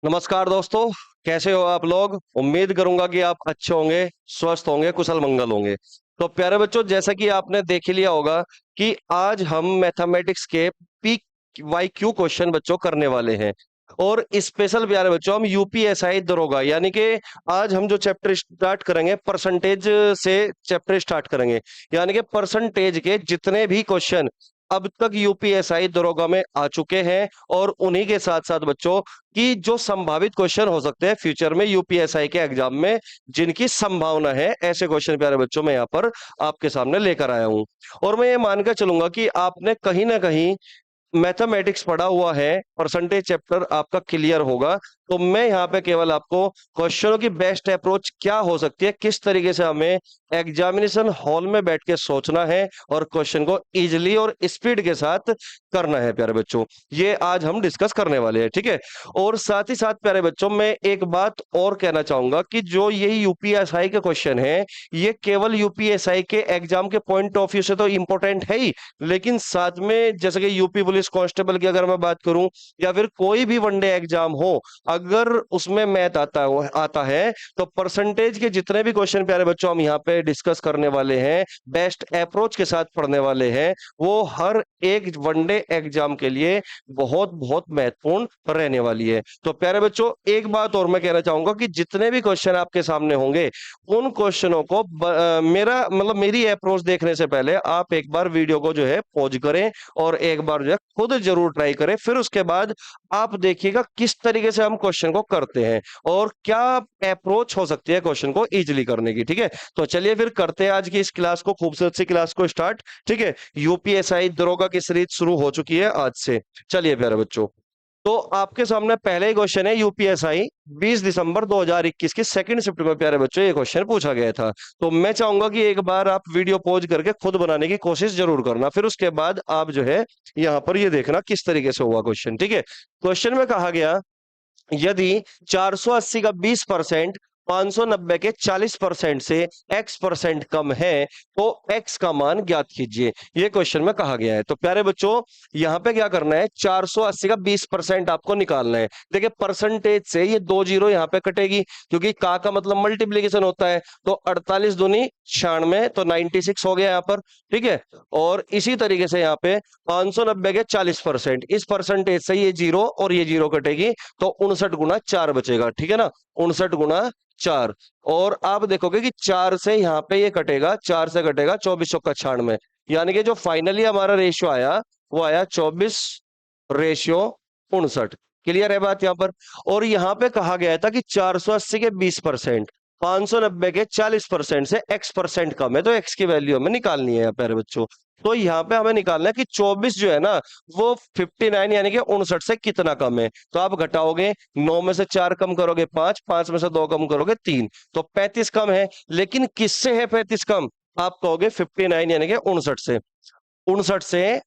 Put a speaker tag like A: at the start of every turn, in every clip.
A: नमस्कार दोस्तों। कैसे हो आप लोग? उम्मीद करूंगा कि आप अच्छे होंगे, स्वस्थ होंगे, कुशल मंगल होंगे। तो प्यारे बच्चों, जैसा कि आपने देख ही लिया होगा कि आज हम मैथमेटिक्स के पी वाई क्यू क्वेश्चन बच्चों करने वाले हैं। और स्पेशल प्यारे बच्चों हम यूपीएसआई दरोगा यानी कि आज हम जो चैप्टर स्टार्ट करेंगे परसेंटेज से चैप्टर स्टार्ट करेंगे। यानी कि परसेंटेज के जितने भी क्वेश्चन अब तक यूपीएसआई दरोगा में आ चुके हैं और उन्हीं के साथ साथ बच्चों कि जो संभावित क्वेश्चन हो सकते हैं फ्यूचर में यूपीएसआई के एग्जाम में, जिनकी संभावना है, ऐसे क्वेश्चन प्यारे बच्चों मैं यहाँ पर आपके सामने लेकर आया हूं। और मैं ये मानकर चलूंगा कि आपने कहीं ना कहीं मैथमेटिक्स पढ़ा हुआ है, परसेंटेज चैप्टर आपका क्लियर होगा। तो मैं यहाँ पे केवल आपको क्वेश्चनों की बेस्ट अप्रोच क्या हो सकती है, किस तरीके से हमें एग्जामिनेशन हॉल में बैठ के सोचना है और क्वेश्चन को इजीली और स्पीड के साथ करना है प्यारे बच्चों, ये आज हम डिस्कस करने वाले हैं। ठीक है। और साथ ही साथ प्यारे बच्चों मैं एक बात और कहना चाहूंगा कि जो ये यूपीएसआई के क्वेश्चन है, ये केवल यूपीएसआई के एग्जाम के पॉइंट ऑफ व्यू से तो इंपॉर्टेंट है ही, लेकिन साथ में जैसे कि यूपी पुलिस कांस्टेबल की अगर मैं बात करूं या फिर कोई भी वनडे एग्जाम हो, अगर उसमें मैथ आता है तो परसेंटेज के जितने भी क्वेश्चन प्यारे बच्चों हम यहाँ पे डिस्कस करने वाले हैं, बेस्ट अप्रोच के साथ पढ़ने वाले हैं, वो हर एक वनडे एग्जाम के लिए बहुत बहुत महत्वपूर्ण रहने वाली है। तो प्यारे बच्चों एक बात और मैं कहना चाहूंगा कि जितने भी क्वेश्चन आपके सामने होंगे, उन क्वेश्चनों को मेरा मतलब मेरी अप्रोच देखने से पहले आप एक बार वीडियो को जो है पॉज करें और एक बार जो है खुद जरूर ट्राई करें। फिर उसके बाद आप देखिएगा किस तरीके से हम क्वेश्चन को करते हैं और क्या अप्रोच हो सकती है क्वेश्चन को इजीली करने की। ठीक है। तो चलिए फिर करते हैं आज की इस क्लास को, खूबसूरत सी क्लास को स्टार्ट। ठीक है। यूपीएसआई दरोगा की सीरीज शुरू हो चुकी है आज से। चलिए प्यारे बच्चों, तो आपके सामने पहले ही क्वेश्चन है यूपीएसआई 20 दिसंबर 2021 की सेकंड शिफ्ट में प्यारे बच्चों ये क्वेश्चन पूछा गया था। तो मैं चाहूंगा कि एक बार आप वीडियो पॉज करके खुद बनाने की कोशिश जरूर करना, फिर उसके बाद आप जो है यहाँ पर ये देखना किस तरीके से हुआ क्वेश्चन। ठीक है। क्वेश्चन में कहा गया, यदि 480 का 20% 590 के 40% से x% कम है तो x का मान ज्ञात कीजिए, ये क्वेश्चन में कहा गया है। तो प्यारे बच्चों यहाँ पे क्या करना है, 480 का 20% आपको निकालना है। देखिए परसेंटेज से ये दो जीरो यहाँ पे कटेगी क्योंकि का मतलब मल्टीप्लीकेशन होता है। तो 48 दूनी 96, तो 96 हो गया यहाँ पर। ठीक है। और इसी तरीके से यहाँ पे 590 के 40%, इस परसेंटेज से ये जीरो और ये जीरो कटेगी, तो 59 गुना 4 बचेगा। ठीक है ना, 59 गुना 4। और आप देखोगे कि 4 से यहाँ पे ये कटेगा, 4 से कटेगा 24 चौका 96, यानी कि जो फाइनली हमारा रेशियो आया वो आया 24:59। क्लियर है बात यहाँ पर? और यहाँ पे कहा गया था कि 480 के 20% 590 के 40% से x% कम है, तो x की वैल्यू हमें निकालनी है प्यारे बच्चों। तो यहाँ पे हमें निकालना है कि 24 जो है ना वो 59 यानी कि 59 से कितना कम है। तो आप घटाओगे, 9 में से 4 कम करोगे 5, 5 में से 2 कम करोगे 3, तो 35 कम है। लेकिन किससे है 35 कम? आप कहोगे 59 यानी कि 59 से। 59 से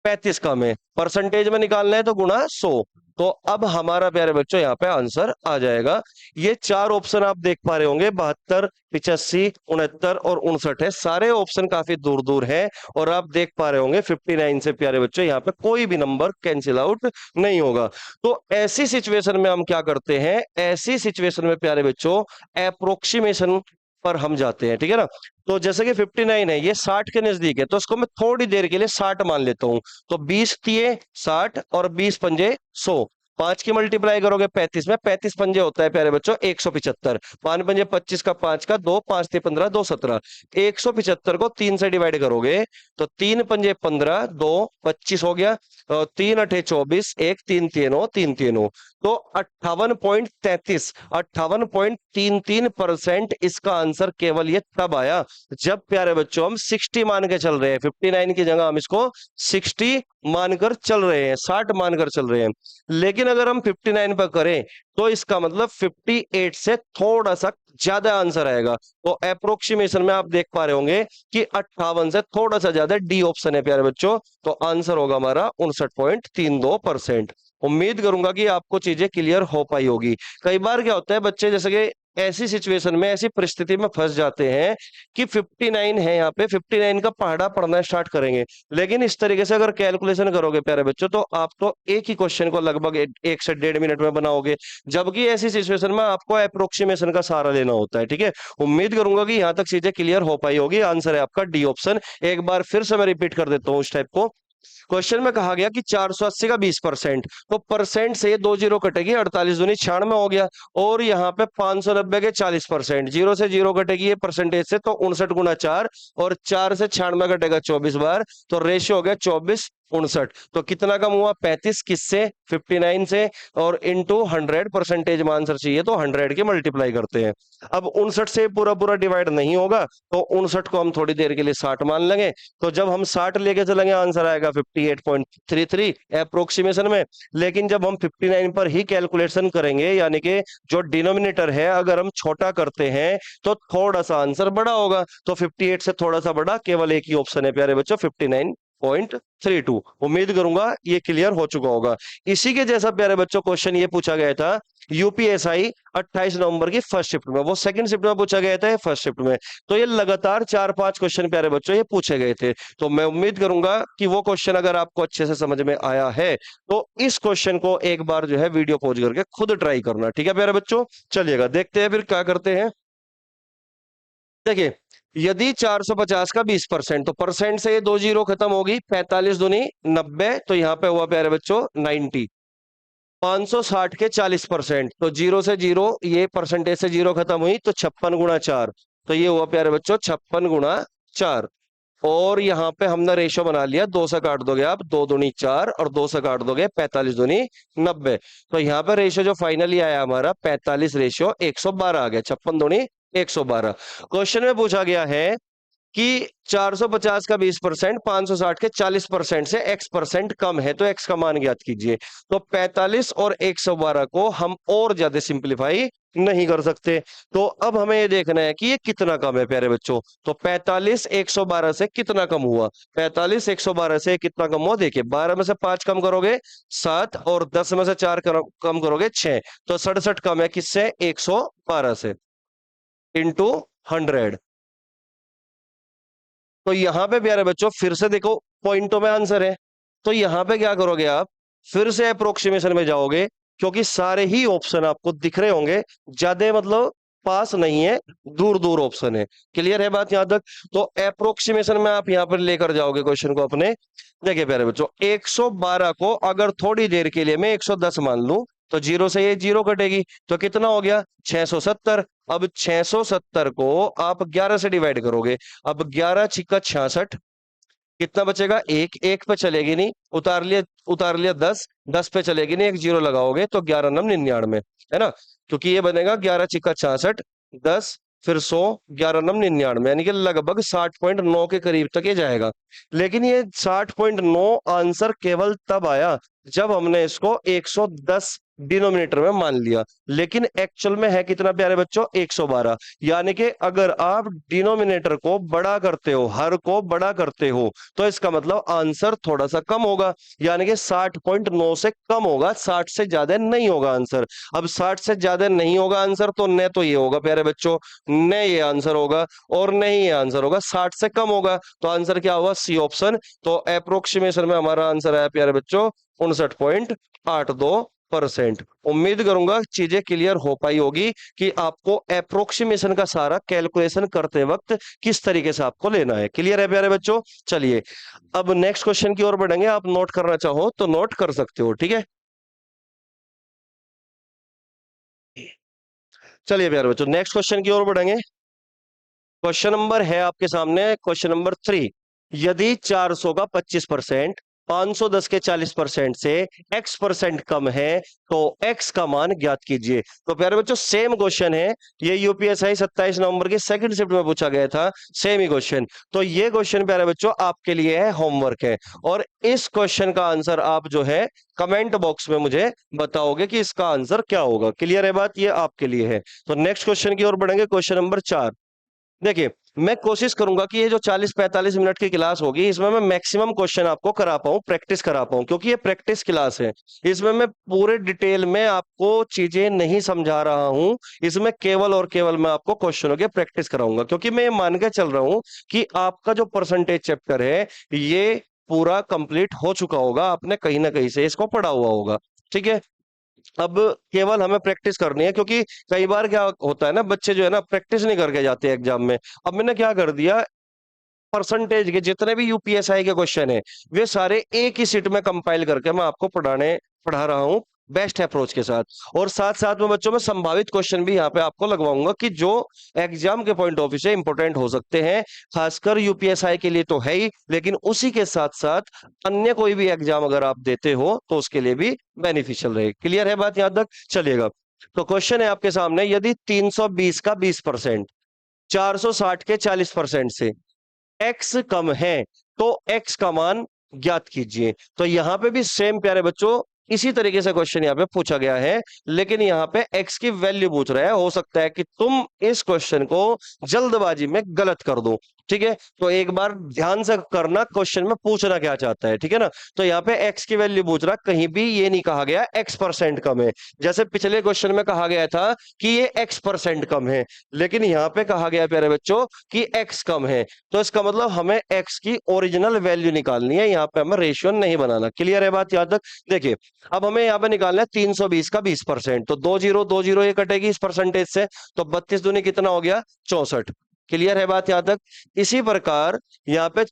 A: 35 कम है, परसेंटेज में निकालना है तो गुणा 100। तो अब हमारा प्यारे बच्चों यहाँ पे आंसर आ जाएगा। ये चार ऑप्शन आप देख पा रहे होंगे, 72, 85, 69 और 59 है। सारे ऑप्शन काफी दूर दूर है और आप देख पा रहे होंगे 59 से प्यारे बच्चों यहाँ पे कोई भी नंबर कैंसिल आउट नहीं होगा। तो ऐसी सिचुएशन में हम क्या करते हैं, ऐसी सिचुएशन में प्यारे बच्चों अप्रोक्सीमेशन पर हम जाते हैं। ठीक है ना। तो जैसे कि 59 है, ये 60 के नजदीक है, तो इसको मैं थोड़ी देर के लिए 60 मान लेता हूं। तो 20 तिये 60 और 20 पंजे 100, 5 की मल्टीप्लाई करोगे 35 में, 35 पंजे होता है प्यारे बच्चों 175, 5 पंजे 25 का 5 का 2, 5 ती 15, 2 17, 175 को 3 से डिवाइड करोगे तो 3 पंजे 15, 2 25 हो गया, 3 अठे 24, 1 3 तीनो 3 तीनो, तो 58.33, 58.33% इसका आंसर केवल ये तब आया जब प्यारे बच्चों हम 60 मान के चल रहे हैं। 59 की जगह हम इसको 60 मानकर चल रहे हैं, 60 मानकर चल रहे हैं। लेकिन अगर हम 59 पर करें तो इसका मतलब 58 से थोड़ा सा ज्यादा आंसर आएगा। तो अप्रोक्सीमेशन में आप देख पा रहे होंगे कि 58 से थोड़ा सा ज्यादा डी ऑप्शन है प्यारे बच्चों। तो आंसर होगा हमारा 59.32%। उम्मीद करूंगा कि आपको चीजें क्लियर हो पाई होगी। कई बार क्या होता है बच्चे जैसे कि ऐसी सिचुएशन में, ऐसी परिस्थिति में फंस जाते हैं कि 59 है, यहाँ पे 59 का पहाड़ा पढ़ना स्टार्ट करेंगे। लेकिन इस तरीके से अगर कैलकुलेशन करोगे प्यारे बच्चों, तो आप तो एक ही क्वेश्चन को लगभग 1 से 1.5 मिनट में बनाओगे, जबकि ऐसी सिचुएशन में आपको अप्रोक्सीमेशन का सहारा लेना होता है। ठीक है, उम्मीद करूंगा कि यहाँ तक चीजें क्लियर हो पाई होगी। आंसर है आपका डी ऑप्शन। एक बार फिर से मैं रिपीट कर देता हूँ उस टाइप को। क्वेश्चन में कहा गया कि 480 का 20%, तो परसेंट से 2 जीरो कटेगी, 48 दूनी 96 हो गया। और यहाँ पे 590 के 40%, जीरो से जीरो कटेगी ये परसेंटेज से, तो 59 गुना 4, और 4 से 96 कटेगा 24 बार, तो रेशियो हो गया 24:59। तो कितना कम हुआ? 35। किससे? 59 से। और इंटू 100 परसेंटेज में आंसर चाहिए, तो 100 के मल्टीप्लाई करते हैं। अब 59 से पूरा पूरा डिवाइड नहीं होगा, तो 59 को हम थोड़ी देर के लिए 60 मान लेंगे। तो जब हम 60 लेके चलेंगे, आंसर आएगा 58.33 अप्रोक्सीमेशन में। लेकिन जब हम 59 पर ही कैलकुलेशन करेंगे, यानी कि जो डिनोमिनेटर है अगर हम छोटा करते हैं, तो थोड़ा सा आंसर बड़ा होगा। तो 58 से थोड़ा सा बड़ा केवल एक ही ऑप्शन है प्यारे बच्चों, 59.32। उम्मीद करूंगा ये क्लियर हो चुका होगा। इसी के जैसा प्यारे बच्चों क्वेश्चन ये पूछा गया था यूपीएसआई 28 नवंबर की फर्स्ट शिफ्ट में। वो सेकंड शिफ्ट में पूछा गया था, फर्स्ट शिफ्ट में। तो ये लगातार 4-5 क्वेश्चन प्यारे बच्चों ये पूछे गए थे। तो मैं उम्मीद करूंगा कि वो क्वेश्चन अगर आपको अच्छे से समझ में आया है, तो इस क्वेश्चन को एक बार जो है वीडियो पॉज करके खुद ट्राई करना। ठीक है प्यारे बच्चों, चलिएगा देखते हैं फिर क्या करते हैं। देखिए, यदि 450 का 20%, तो परसेंट से ये 2 जीरो खत्म होगी, 45 दूनी 90, तो यहाँ पे हुआ प्यारे बच्चों 90। 560 के 40%, तो जीरो से जीरो, ये परसेंटेज से जीरो खत्म हुई, तो 56 गुना 4, तो ये हुआ प्यारे बच्चों 56 गुना 4। और यहाँ पे हमने रेशो बना लिया, 2 से काट दोगे आप, 2 दूनी 4, और 2 से काट दोगे 45 दूनी 90। तो यहाँ पे रेशो जो फाइनली आया हमारा 45 रेशियो 112 आ गया, 56 दूनी 112। क्वेश्चन में पूछा गया है कि 450 का 20%, 560 के 40% से x% कम है, तो x का मान ज्ञात कीजिए। तो 45 और 112 को हम और ज्यादा सिंपलीफाई नहीं कर सकते। तो अब हमें ये देखना है कि ये कितना कम है प्यारे बच्चों। तो 45 112 से कितना कम हुआ? 45 112 से कितना कम हुआ? देखिए, 12 में से 5 कम करोगे 7, और 10 में से 4 कम करोगे 6, तो 67 कम है किससे? 112 से, इंटू 100। तो यहां पे प्यारे बच्चों फिर से देखो, पॉइंटों में आंसर है। तो यहां पे क्या करोगे आप? फिर से अप्रोक्सीमेशन में जाओगे, क्योंकि सारे ही ऑप्शन आपको दिख रहे होंगे, ज्यादा मतलब पास नहीं है, दूर दूर ऑप्शन है। क्लियर है बात यहां तक? तो अप्रोक्सीमेशन में आप यहां पर लेकर जाओगे क्वेश्चन को अपने। देखिए प्यारे बच्चों, 112 को अगर थोड़ी देर के लिए मैं 110 मान लूं, तो जीरो से ये जीरो कटेगी, तो कितना हो गया? 670। अब 670 को आप 11 से डिवाइड करोगे। अब 11 छिक्का 66, कितना बचेगा? एक, एक पे चलेगी नहीं, उतार लिया 10, 10 पे चलेगी नहीं, एक जीरो लगाओगे, तो 11×9 99, है ना? क्योंकि ये बनेगा 11 छिक्का 66, 10, फिर 100, 11×9 99, यानी कि लगभग 60.9 के करीब तक ये जाएगा। लेकिन ये 60.9 आंसर केवल तब आया जब हमने इसको 110 डिनोमिनेटर में मान लिया। लेकिन एक्चुअल में है कितना प्यारे बच्चों? 112। यानी कि अगर आप डिनोमिनेटर को बड़ा करते हो, हर को बड़ा करते हो, तो इसका मतलब आंसर थोड़ा सा कम होगा, यानी कि 60.9 से कम होगा, 60 से ज्यादा नहीं होगा आंसर। अब 60 से ज्यादा नहीं होगा आंसर, तो न तो ये होगा प्यारे बच्चों, न ये आंसर होगा, और न ही ये आंसर होगा। 60 से कम होगा, तो आंसर क्या होगा? C option. तो अप्रोक्सीमेशन में हमारा आंसर आया प्यारे बच्चों 59.82%। उम्मीद करूंगा चीजें क्लियर हो पाई होगी कि आपको अप्रोक्सीमेशन का सारा कैलकुलेशन करते वक्त किस तरीके से आपको लेना है। क्लियर है प्यारे बच्चों? चलिए अब नेक्स्ट क्वेश्चन की ओर बढ़ेंगे। आप नोट करना चाहो तो नोट कर सकते हो, ठीक है? चलिए प्यारे बच्चों, नेक्स्ट क्वेश्चन की ओर बढ़ेंगे। क्वेश्चन नंबर है आपके सामने, क्वेश्चन नंबर 3। यदि 400 का 25%, 510 के 40% से x% कम है, तो x का मान ज्ञात कीजिए। तो प्यारे बच्चों सेम क्वेश्चन है, ये यूपीएसआई 27 नवंबर की सेकंड शिफ्ट में पूछा गया था, सेम ही क्वेश्चन। तो ये क्वेश्चन प्यारे बच्चों आपके लिए है, होमवर्क है, और इस क्वेश्चन का आंसर आप जो है कमेंट बॉक्स में मुझे बताओगे कि इसका आंसर क्या होगा। क्लियर है बात? ये आपके लिए है। तो नेक्स्ट क्वेश्चन की ओर बढ़ेंगे, क्वेश्चन नंबर 4। देखिए, मैं कोशिश करूंगा कि ये जो 40-45 मिनट की क्लास होगी इसमें मैं मैक्सिमम क्वेश्चन आपको करा पाऊं, प्रैक्टिस करा पाऊं, क्योंकि ये प्रैक्टिस क्लास है। इसमें मैं पूरे डिटेल में आपको चीजें नहीं समझा रहा हूं। इसमें केवल और केवल मैं आपको क्वेश्चनों की प्रैक्टिस कराऊंगा, क्योंकि मैं ये मान के चल रहा हूं कि आपका जो परसेंटेज चैप्टर है ये पूरा कंप्लीट हो चुका होगा, आपने कहीं ना कहीं से इसको पढ़ा हुआ होगा। ठीक है। अब केवल हमें प्रैक्टिस करनी है, क्योंकि कई बार क्या होता है ना, बच्चे जो है ना प्रैक्टिस नहीं करके जाते एग्जाम में। अब मैंने क्या कर दिया, परसेंटेज के जितने भी यूपीएसआई के क्वेश्चन है वे सारे एक ही सीट में कंपाइल करके मैं आपको पढ़ा रहा हूँ बेस्ट अप्रोच के साथ। और साथ साथ में बच्चों में संभावित क्वेश्चन भी यहाँ पे आपको लगवाऊंगा कि जो एग्जाम के पॉइंट ऑफ व्यू से इंपॉर्टेंट हो सकते हैं, खासकर यूपीएसआई के लिए तो है ही, लेकिन उसी के साथ साथ अन्य कोई भी एग्जाम अगर आप देते हो तो उसके लिए भी बेनिफिशियल रहे। क्लियर है बात यहां तक? चलिएगा। तो क्वेश्चन है आपके सामने, यदि 320 का 20%, 460 के 40% से एक्स कम है तो एक्स का मान ज्ञात कीजिए। तो यहां पे भी सेम प्यारे बच्चों इसी तरीके से क्वेश्चन यहाँ पे पूछा गया है, लेकिन यहाँ पे एक्स की वैल्यू पूछ रहा है। हो सकता है कि तुम इस क्वेश्चन को जल्दबाजी में गलत कर दो। ठीक है, तो एक बार ध्यान से करना क्वेश्चन में पूछना क्या चाहता है। ठीक है ना? तो यहाँ पे एक्स की वैल्यू पूछ रहा, कहीं भी ये नहीं कहा गया एक्स परसेंट कम है, जैसे पिछले क्वेश्चन में कहा गया था कि ये एक्स परसेंट कम है, लेकिन यहाँ पे कहा गया प्यारे बच्चों कि एक्स कम है। तो इसका मतलब हमें एक्स की ओरिजिनल वैल्यू निकालनी है, यहाँ पे हमें रेशियो नहीं बनाना। क्लियर है बात यहां तक? देखिए, अब हमें यहाँ पे निकालना है 320 का 20%, तो दो जीरो ये कटेगी इस परसेंटेज से, तो 32 दूनी कितना हो गया? 64। क्लियर है बात यहां तक? इसी प्रकार यहाँ पे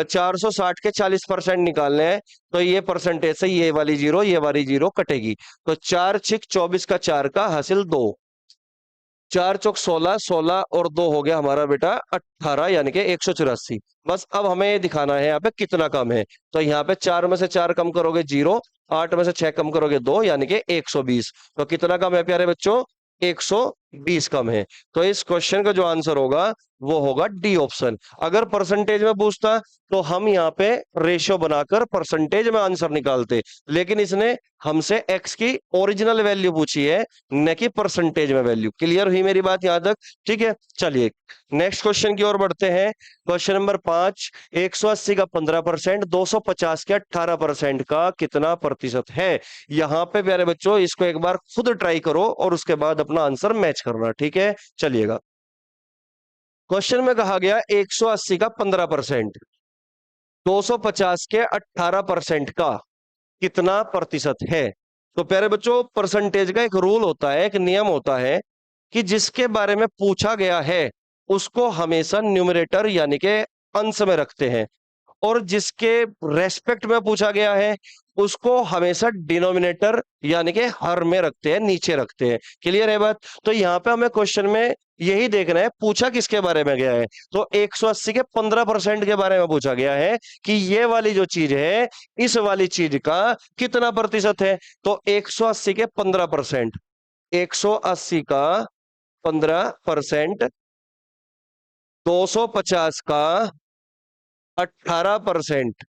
A: 460 के 40% निकालने हैं, तो ये परसेंटेज से ये वाली जीरो कटेगी। तो 4 6 24 का 4 का हासिल 2, 4 चौक 16, 16 और 2 हो गया हमारा बेटा 18, यानी कि 184। बस अब हमें ये दिखाना है यहाँ पे कितना कम है। तो यहाँ पे 4 में से 4 कम करोगे 0, 8 में से 6 कम करोगे 2, यानी कि 120। तो कितना कम है प्यारे बच्चों? 120 कम है। तो इस क्वेश्चन का जो आंसर होगा वो होगा डी ऑप्शन। अगर परसेंटेज में पूछता तो हम यहाँ पे रेशियो बनाकर परसेंटेज में आंसर निकालते, लेकिन इसने हमसे एक्स की ओरिजिनल वैल्यू पूछी है, न कि परसेंटेज में वैल्यू। क्लियर हुई मेरी बात यहां तक? ठीक है, चलिए नेक्स्ट क्वेश्चन की ओर बढ़ते हैं। क्वेश्चन नंबर 5, 180 का 15%, 250 के 18% का कितना प्रतिशत है? यहां पे प्यारे बच्चों इसको एक बार खुद ट्राई करो और उसके बाद अपना आंसर मैच करना। ठीक है, चलिएगा। क्वेश्चन में कहा गया 180 का 15%, 250 के 18% का कितना प्रतिशत है? तो प्यारे बच्चों परसेंटेज का एक रूल होता है, एक नियम होता है कि जिसके बारे में पूछा गया है उसको हमेशा न्यूमरेटर यानी कि अंश में रखते हैं, और जिसके रेस्पेक्ट में पूछा गया है उसको हमेशा डिनोमिनेटर यानी कि हर में रखते हैं, नीचे रखते हैं। क्लियर है बात? तो यहाँ पे हमें क्वेश्चन में यही देखना है पूछा किसके बारे में गया है। तो 180 के 15% के बारे में पूछा गया है कि ये वाली जो चीज है इस वाली चीज का कितना प्रतिशत है। तो 180 के 15%, 180 का 15%, 250 का 18%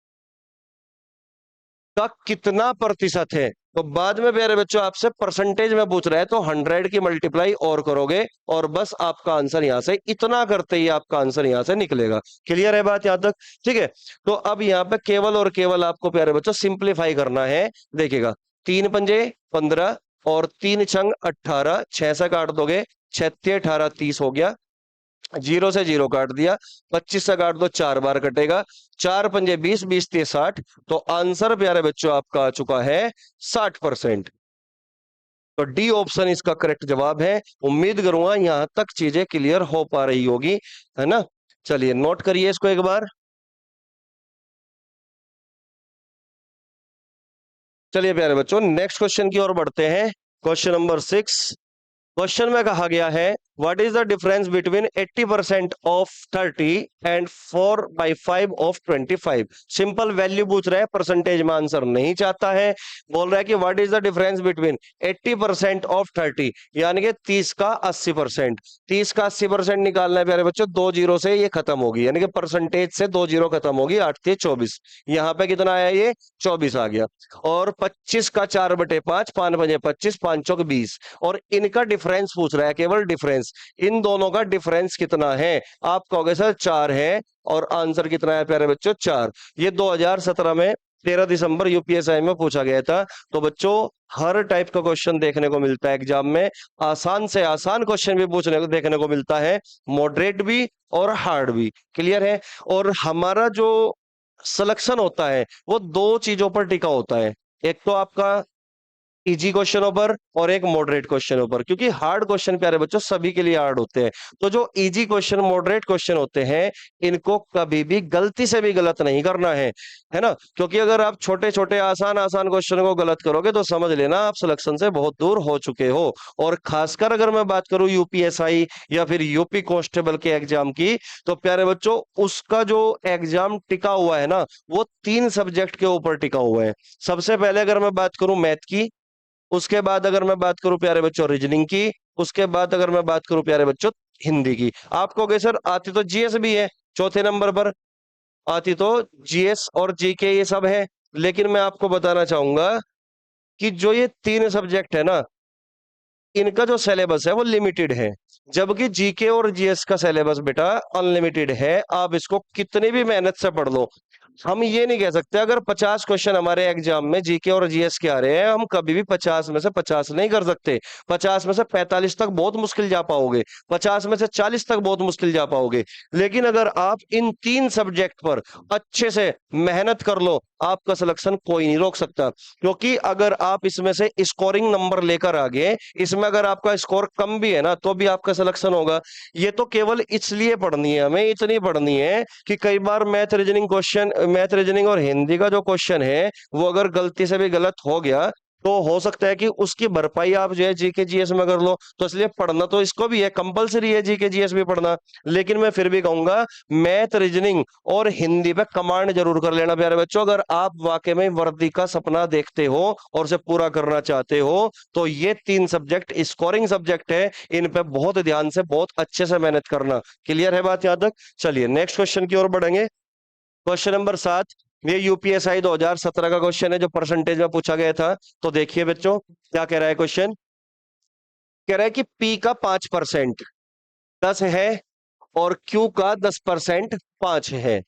A: का कितना प्रतिशत है? तो बाद में प्यारे बच्चों आपसे परसेंटेज में पूछ रहा है तो 100 की मल्टीप्लाई और करोगे और बस आपका आंसर यहां से इतना करते ही आपका आंसर यहां से निकलेगा। क्लियर है बात यहां तक? ठीक है, तो अब यहां पे केवल और केवल आपको प्यारे बच्चों सिंप्लीफाई करना है। देखिएगा, 3 पंजे 15 और 3 छंग 18, 6 से काट दोगे 6 18 30 हो गया, 0 से 0 काट दिया, 25 से काट दो 4 बार कटेगा, 4 पंजे 20, 20 3 60। तो आंसर प्यारे बच्चों आपका आ चुका है 60%। तो डी ऑप्शन इसका करेक्ट जवाब है। उम्मीद करूंगा यहां तक चीजें क्लियर हो पा रही होगी, है ना? चलिए नोट करिए इसको एक बार। चलिए प्यारे बच्चों नेक्स्ट क्वेश्चन की ओर बढ़ते हैं। क्वेश्चन नंबर 6, क्वेश्चन में कहा गया है what is the difference between 80% of 30 and 4/5 of 25? Simple value पूछ रहा है, परसेंटेज में आंसर नहीं चाहता है। बोल रहा है कि what is the difference between 80% of 30, यानी कि 30 का 80%। 30 का 80% निकालना है प्यारे बच्चों, 2 जीरो से ये खत्म होगी, यानी कि परसेंटेज से 2 जीरो खत्म होगी, 8 3 24। यहाँ पे कितना आया? ये 24 आ गया। और 25 का 4/5, 5 पंजे 25, 5 चौक 20, और इनका डिफरेंस पूछ रहा है, केवल डिफरेंस। डिफरेंस, इन दोनों का डिफरेंस कितना है? आप कहोगे सर 4 है, और आंसर कितना है प्यारे बच्चों? 4। ये 2017 में 13 दिसंबर यूपीएसआई में पूछा गया था। तो बच्चों हर टाइप का क्वेश्चन देखने को मिलता है एग्जाम में, आसान से आसान क्वेश्चन भी पूछने को देखने को मिलता है, मॉडरेट भी और हार्ड भी। क्लियर है? और हमारा जो सिलेक्शन होता है वो दो चीजों पर टिका होता है, एक तो आपका इजी क्वेश्चनों पर और एक मॉडरेट क्वेश्चनों पर, क्योंकि हार्ड क्वेश्चन प्यारे बच्चों सभी के लिए हार्ड होते हैं। तो जो इजी क्वेश्चन मॉडरेट क्वेश्चन होते हैं इनको कभी भी गलती से भी गलत नहीं करना है ना? क्योंकि अगर आप छोटे छोटे आसान आसान क्वेश्चन को गलत करोगे तो समझ लेना आप सिलेक्शन से बहुत दूर हो चुके हो। और खासकर अगर मैं बात करूं यूपीएसआई या फिर यूपी कांस्टेबल के एग्जाम की, तो प्यारे बच्चों उसका जो एग्जाम टिका हुआ है ना, वो 3 सब्जेक्ट के ऊपर टिका हुआ है। सबसे पहले अगर मैं बात करूं मैथ की, उसके बाद अगर मैं बात करूं प्यारे बच्चों रीजनिंग की, उसके बाद अगर मैं बात करूं प्यारे बच्चों हिंदी की। आप कहोगे सर आती तो जीएस भी है, चौथे नंबर पर आती तो जीएस और जीके ये सब है। लेकिन मैं आपको बताना चाहूंगा कि जो ये 3 सब्जेक्ट है ना, इनका जो सिलेबस है वो लिमिटेड है, जबकि जीके और जीएस का सिलेबस बेटा अनलिमिटेड है। आप इसको कितनी भी मेहनत से पढ़ लो, हम ये नहीं कह सकते अगर 50 क्वेश्चन हमारे एग्जाम में जीके और जीएस के आ रहे हैं, हम कभी भी 50 में से 50 नहीं कर सकते। 50 में से 45 तक बहुत मुश्किल जा पाओगे, 50 में से 40 तक बहुत मुश्किल जा पाओगे। लेकिन अगर आप इन 3 सब्जेक्ट पर अच्छे से मेहनत कर लो, आपका सिलेक्शन कोई नहीं रोक सकता। क्योंकि अगर आप इसमें से स्कोरिंग नंबर लेकर आ गए, इसमें अगर आपका स्कोर कम भी है ना तो भी आपका सिलेक्शन होगा। ये तो केवल इसलिए पढ़नी है, हमें इतनी पढ़नी है कि कई बार मैथ रीजनिंग और हिंदी का जो क्वेश्चन है वो अगर गलती से भी गलत हो गया तो हो सकता है कि उसकी भरपाई आप जो है जीके जीएस में कर लो। तो इसलिए पढ़ना तो इसको भी है, कंपलसरी है जीके जीएस भी पढ़ना। लेकिन मैं फिर भी कहूंगा मैथ रीजनिंग और हिंदी पे कमांड जरूर कर लेना प्यारे बच्चों। अगर आप वाकई में वर्दी का सपना देखते हो और उसे पूरा करना चाहते हो तो ये 3 सब्जेक्ट स्कोरिंग सब्जेक्ट है, इन पे बहुत ध्यान से बहुत अच्छे से मेहनत करना। क्लियर है बात यहां तक? चलिए नेक्स्ट क्वेश्चन की ओर बढ़ेंगे। क्वेश्चन नंबर 7, ये यूपीएसआई 2017 का क्वेश्चन है जो परसेंटेज में पूछा गया था। तो देखिए बच्चों क्या कह रहा है क्वेश्चन। कह रहा है कि पी का 5% 10 है और क्यू का 10% 5 है।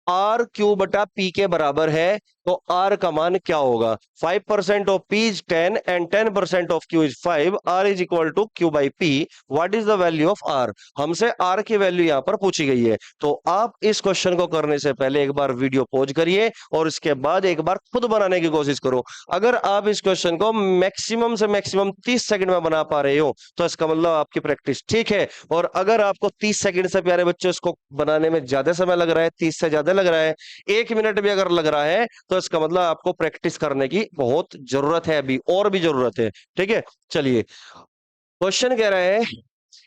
A: आर क्यू बटा पी के बराबर है, तो आर का मान क्या होगा? 5% of P is 10 and 10% of Q is 5। R is equal to Q by P. What is the value of R? हमसे आर की वैल्यू यहां पर पूछी गई है। तो आप इस क्वेश्चन को करने से पहले एक बार वीडियो पॉज करिए और इसके बाद एक बार खुद बनाने की कोशिश करो। अगर आप इस क्वेश्चन को मैक्सिमम से मैक्सिमम 30 सेकंड में बना पा रहे हो तो इसका मतलब आपकी प्रैक्टिस ठीक है। और अगर आपको 30 सेकंड से प्यारे बच्चों इसको बनाने में ज्यादा समय लग रहा है, 30 से ज्यादा लग रहा है, 1 मिनट भी अगर लग रहा है, तो इसका मतलब आपको प्रैक्टिस करने की बहुत जरूरत है, अभी और भी जरूरत है। ठीक है, चलिए क्वेश्चन कह रहा है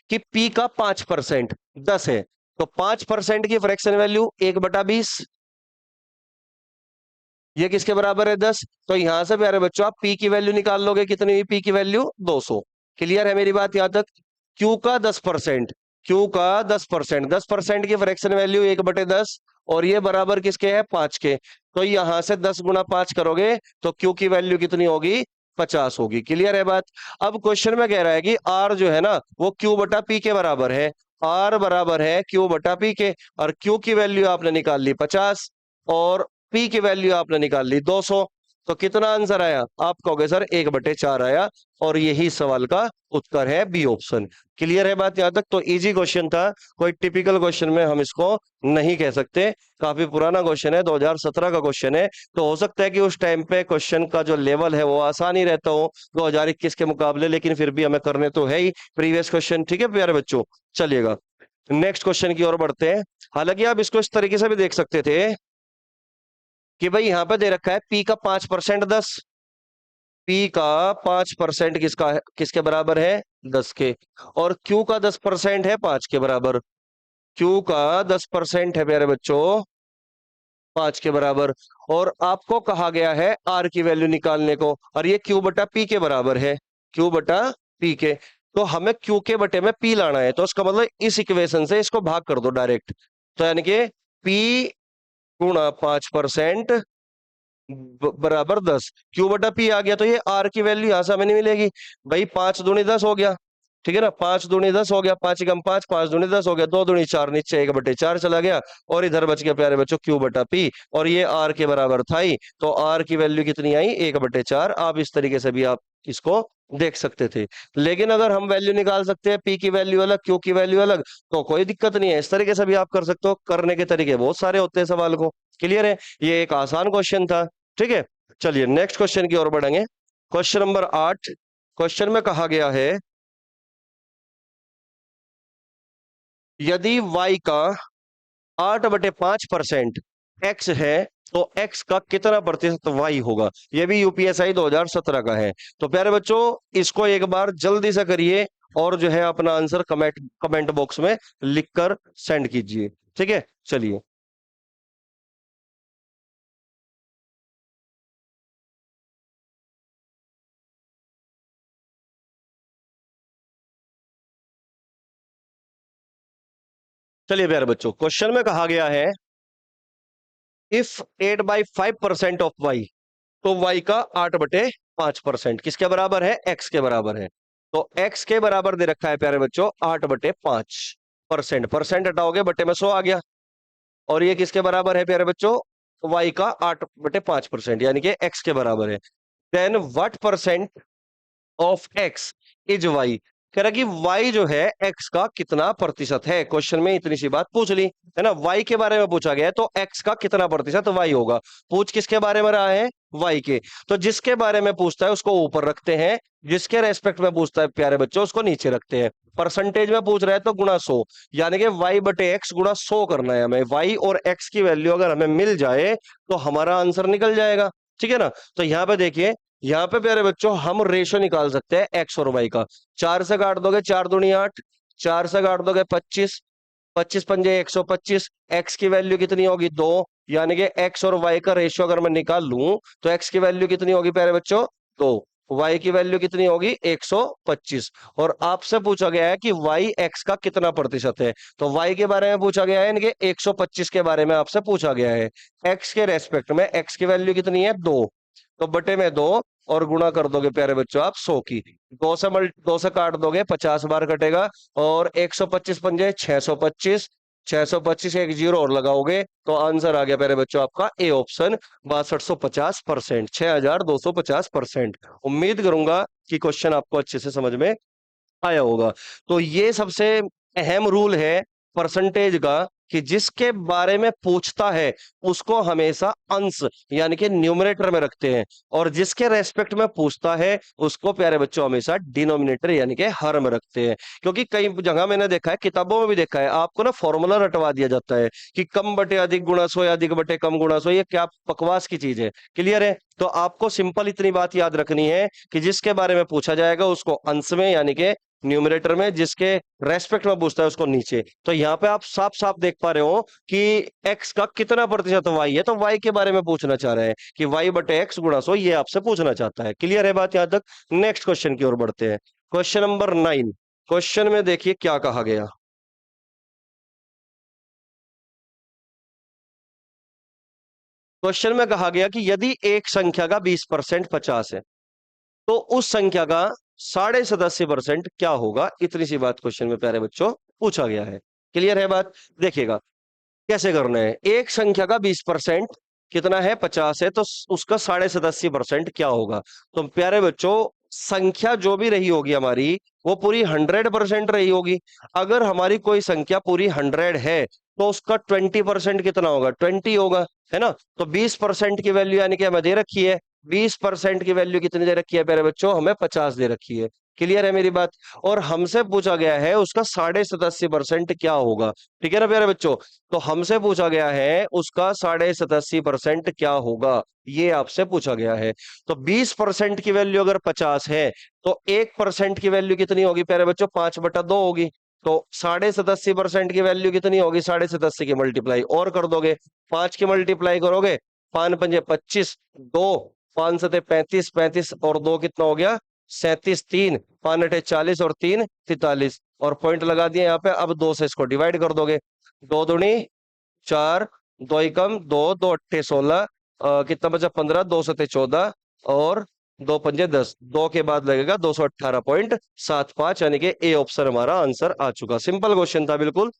A: कि पी का 5% 10 है, तो 5% की फ्रैक्शन वैल्यू 1/20, ये किसके बराबर है? 10। तो यहां से प्यारे बच्चों आप पी की वैल्यू निकाल लोगे, कितनी हुई पी की वैल्यू? 200। क्लियर है मेरी बात यहां तक? क्यू का 10%, क्यू का 10%, 10% की फ्रैक्शन वैल्यू 1/10, और ये बराबर किसके है? 5 के। तो यहां से 10 गुना 5 करोगे तो क्यू की वैल्यू कितनी होगी? 50 होगी। क्लियर है बात? अब क्वेश्चन में कह रहा है कि आर जो है ना वो क्यू बटा पी के बराबर है। आर बराबर है क्यू बटा पी के, और क्यू की वैल्यू आपने निकाल ली 50 और पी की वैल्यू आपने निकाल ली 200। तो कितना आंसर आया? आप कहोगे सर 1/4 आया, और यही सवाल का उत्तर है बी ऑप्शन। क्लियर है बात यहां तक? तो इजी क्वेश्चन था, कोई टिपिकल क्वेश्चन में हम इसको नहीं कह सकते। काफी पुराना क्वेश्चन है, 2017 का क्वेश्चन है। तो हो सकता है कि उस टाइम पे क्वेश्चन का जो लेवल है वो आसान ही रहता हो 2021 के मुकाबले, लेकिन फिर भी हमें करने तो है ही प्रीवियस क्वेश्चन। ठीक है प्यारे बच्चों, चलिएगा नेक्स्ट क्वेश्चन की ओर बढ़ते हैं। हालांकि आप इसको इस तरीके से भी देख सकते थे कि भाई यहां पे दे रखा है पी का 5% 10, पी का 5% किसका है, किसके बराबर है? 10 के। और क्यू का 10% है 5 के बराबर, क्यू का 10% है प्यारे बच्चों 5 के बराबर। और आपको कहा गया है आर की वैल्यू निकालने को, और ये क्यू बटा पी के बराबर है, क्यू बटा पी के। तो हमें क्यू के बटे में पी लाना है, तो इसका मतलब इस इक्वेशन से इसको भाग कर दो डायरेक्ट। तो यानी कि पी गुणा 5% बराबर 10, क्यू बटा पी आ गया। तो ये आर की वैल्यू यहां से हमें नहीं मिलेगी भाई, 5 दूनी 10 हो गया, ठीक है ना, 5 दूनी 10 हो गया, 5 एकम 5, 5 दूनी 10 हो गया, 2 दूनी 4, नीचे 1/4 चला गया, और इधर बच गया प्यारे बच्चों Q/P, और ये R के बराबर था ही, तो R की वैल्यू कितनी आई 1/4। आप इस तरीके से भी आप इसको देख सकते थे। लेकिन अगर हम वैल्यू निकाल सकते हैं P की वैल्यू अलग, Q की वैल्यू अलग, तो कोई दिक्कत नहीं है, इस तरीके से भी आप कर सकते हो। करने के तरीके बहुत सारे होते हैं सवाल को। क्लियर है, ये एक आसान क्वेश्चन था। ठीक है, चलिए नेक्स्ट क्वेश्चन की ओर बढ़ेंगे। Question number 8। क्वेश्चन में कहा गया है, यदि y का 8/5% x है, तो x का कितना प्रतिशत y होगा। यह भी यूपीएसआई 2017 का है। तो प्यारे बच्चों, इसको एक बार जल्दी से करिए, और जो है अपना आंसर कमेंट कमेंट बॉक्स में लिखकर सेंड कीजिए। ठीक है, चलिए। चलिए प्यारे बच्चों, क्वेश्चन में कहा गया है, इफ 8/5% ऑफ y, तो y का 8/5% किसके बराबर है, x के बराबर है। तो x के बराबर दे रखा है प्यारे बच्चों 8/5%, परसेंट हटाओगे बटे में 100 आ गया, और ये किसके बराबर है प्यारे बच्चों, y का 8/5%, यानी कि x के बराबर है। Then what percent of x is y, कह रहा कि y जो है x का कितना प्रतिशत है। क्वेश्चन में इतनी सी बात पूछ ली है ना, y के बारे में पूछा गया है, तो x का कितना प्रतिशत y होगा। पूछ किसके बारे में रहा है, y के। तो जिसके बारे में पूछता है उसको ऊपर रखते हैं, जिसके रेस्पेक्ट में पूछता है प्यारे बच्चों उसको नीचे रखते हैं। परसेंटेज में पूछ रहा है तो गुणा 100, यानी कि y/x गुणा 100 करना है हमें। y और x की वैल्यू अगर हमें मिल जाए तो हमारा आंसर निकल जाएगा। ठीक है ना, तो यहाँ पे देखिए, यहाँ पे प्यारे बच्चों हम रेशो निकाल सकते हैं एक्स और वाई का। 4 से काट दोगे 4 दूनी 8, 4 से काट दोगे 25, 25 पंजे 125, एक्स की वैल्यू कितनी होगी 2, यानी कि एक्स और वाई का रेशियो अगर मैं निकाल लूं तो एक्स की वैल्यू कितनी होगी प्यारे बच्चों 2, वाई की वैल्यू कितनी होगी 125। और आपसे पूछा गया है कि वाई एक्स का कितना प्रतिशत है, तो वाई के बारे में पूछा गया है, यानी कि 125 के बारे में आपसे पूछा गया है। एक्स के रेस्पेक्ट में एक्स की वैल्यू कितनी है 2, तो बटे में 2, और गुणा कर दोगे प्यारे बच्चों आप 100 की। 2 से काट दोगे 50 बार कटेगा, और 125 पंजे 625, 625 एक जीरो और लगाओगे तो आंसर आ गया प्यारे बच्चों आपका ए ऑप्शन, 6250%, 6250%। उम्मीद करूंगा कि क्वेश्चन आपको अच्छे से समझ में आया होगा। तो ये सबसे अहम रूल है परसेंटेज का, कि जिसके बारे में पूछता है उसको हमेशा अंश यानी कि न्यूमरेटर में रखते हैं, और जिसके रेस्पेक्ट में पूछता है उसको प्यारे बच्चों हमेशा डिनोमिनेटर यानी कि हर में रखते हैं। क्योंकि कई जगह मैंने देखा है, किताबों में भी देखा है, आपको ना फॉर्मूला रटवा दिया जाता है कि कम बटे अधिक गुणा 100 या अधिक बटे कम गुणा 100। ये क्या बकवास की चीज है। क्लियर है, तो आपको सिंपल इतनी बात याद रखनी है कि जिसके बारे में पूछा जाएगा उसको अंश में यानी कि न्यूमरेटर में, जिसके रेस्पेक्ट में पूछता है उसको नीचे। तो यहाँ पे आप साफ साफ देख पा रहे हो कि एक्स का कितना प्रतिशत वाई है, तो वाई के बारे में पूछना चाह रहे हैं कि y/x गुणा 100, ये आपसे पूछना चाहता है। क्लियर है बात यहां तक। नेक्स्ट क्वेश्चन की ओर बढ़ते हैं। Question number 9। क्वेश्चन में देखिए क्या कहा गया। क्वेश्चन में कहा गया कि यदि एक संख्या का 20% 50 है, तो उस संख्या का 87.5% क्या होगा। इतनी सी बात क्वेश्चन में प्यारे बच्चों पूछा गया है। क्लियर है बात, देखिएगा कैसे करना है। एक संख्या का 20% कितना है 50 है, तो उसका 87.5% क्या होगा। तो प्यारे बच्चों, संख्या जो भी रही होगी हमारी वो पूरी 100% रही होगी। अगर हमारी कोई संख्या पूरी 100 है तो उसका 20% कितना होगा, 20 होगा, है ना। तो 20% की वैल्यू यानी कि हमें दे रखी है, 20% की वैल्यू कितनी दे रखी है प्यारे बच्चों, हमें 50 दे रखी है। क्लियर है मेरी बात। और हमसे पूछा गया है उसका 87.5% क्या होगा। ठीक है ना प्यारे बच्चों, तो हमसे पूछा गया है उसका 87.5% क्या होगा, ये आपसे पूछा गया है। तो 20% की वैल्यू अगर 50 है, तो 1% की वैल्यू कितनी होगी प्यारे बच्चों, 5/2 होगी। तो 87.5% की वैल्यू कितनी होगी, 87.5 की मल्टीप्लाई और कर दोगे, 5 की मल्टीप्लाई करोगे, 5 पंजे 25, 2, 5 सते 35, 35 और 2 कितना हो गया 37, 3 5 अठे 40 और 3 43, और पॉइंट लगा दिए यहाँ पे। अब 2 से इसको डिवाइड कर दोगे, 2 दूनी 4, 2 एकम 2, 2 अट्ठे 16, कितना बचा 15, 2 सते 14, और दो पंजे 10, दो के बाद लगेगा 218.75, यानी कि ए ऑप्शन हमारा आंसर आ चुका। सिंपल क्वेश्चन था बिल्कुल।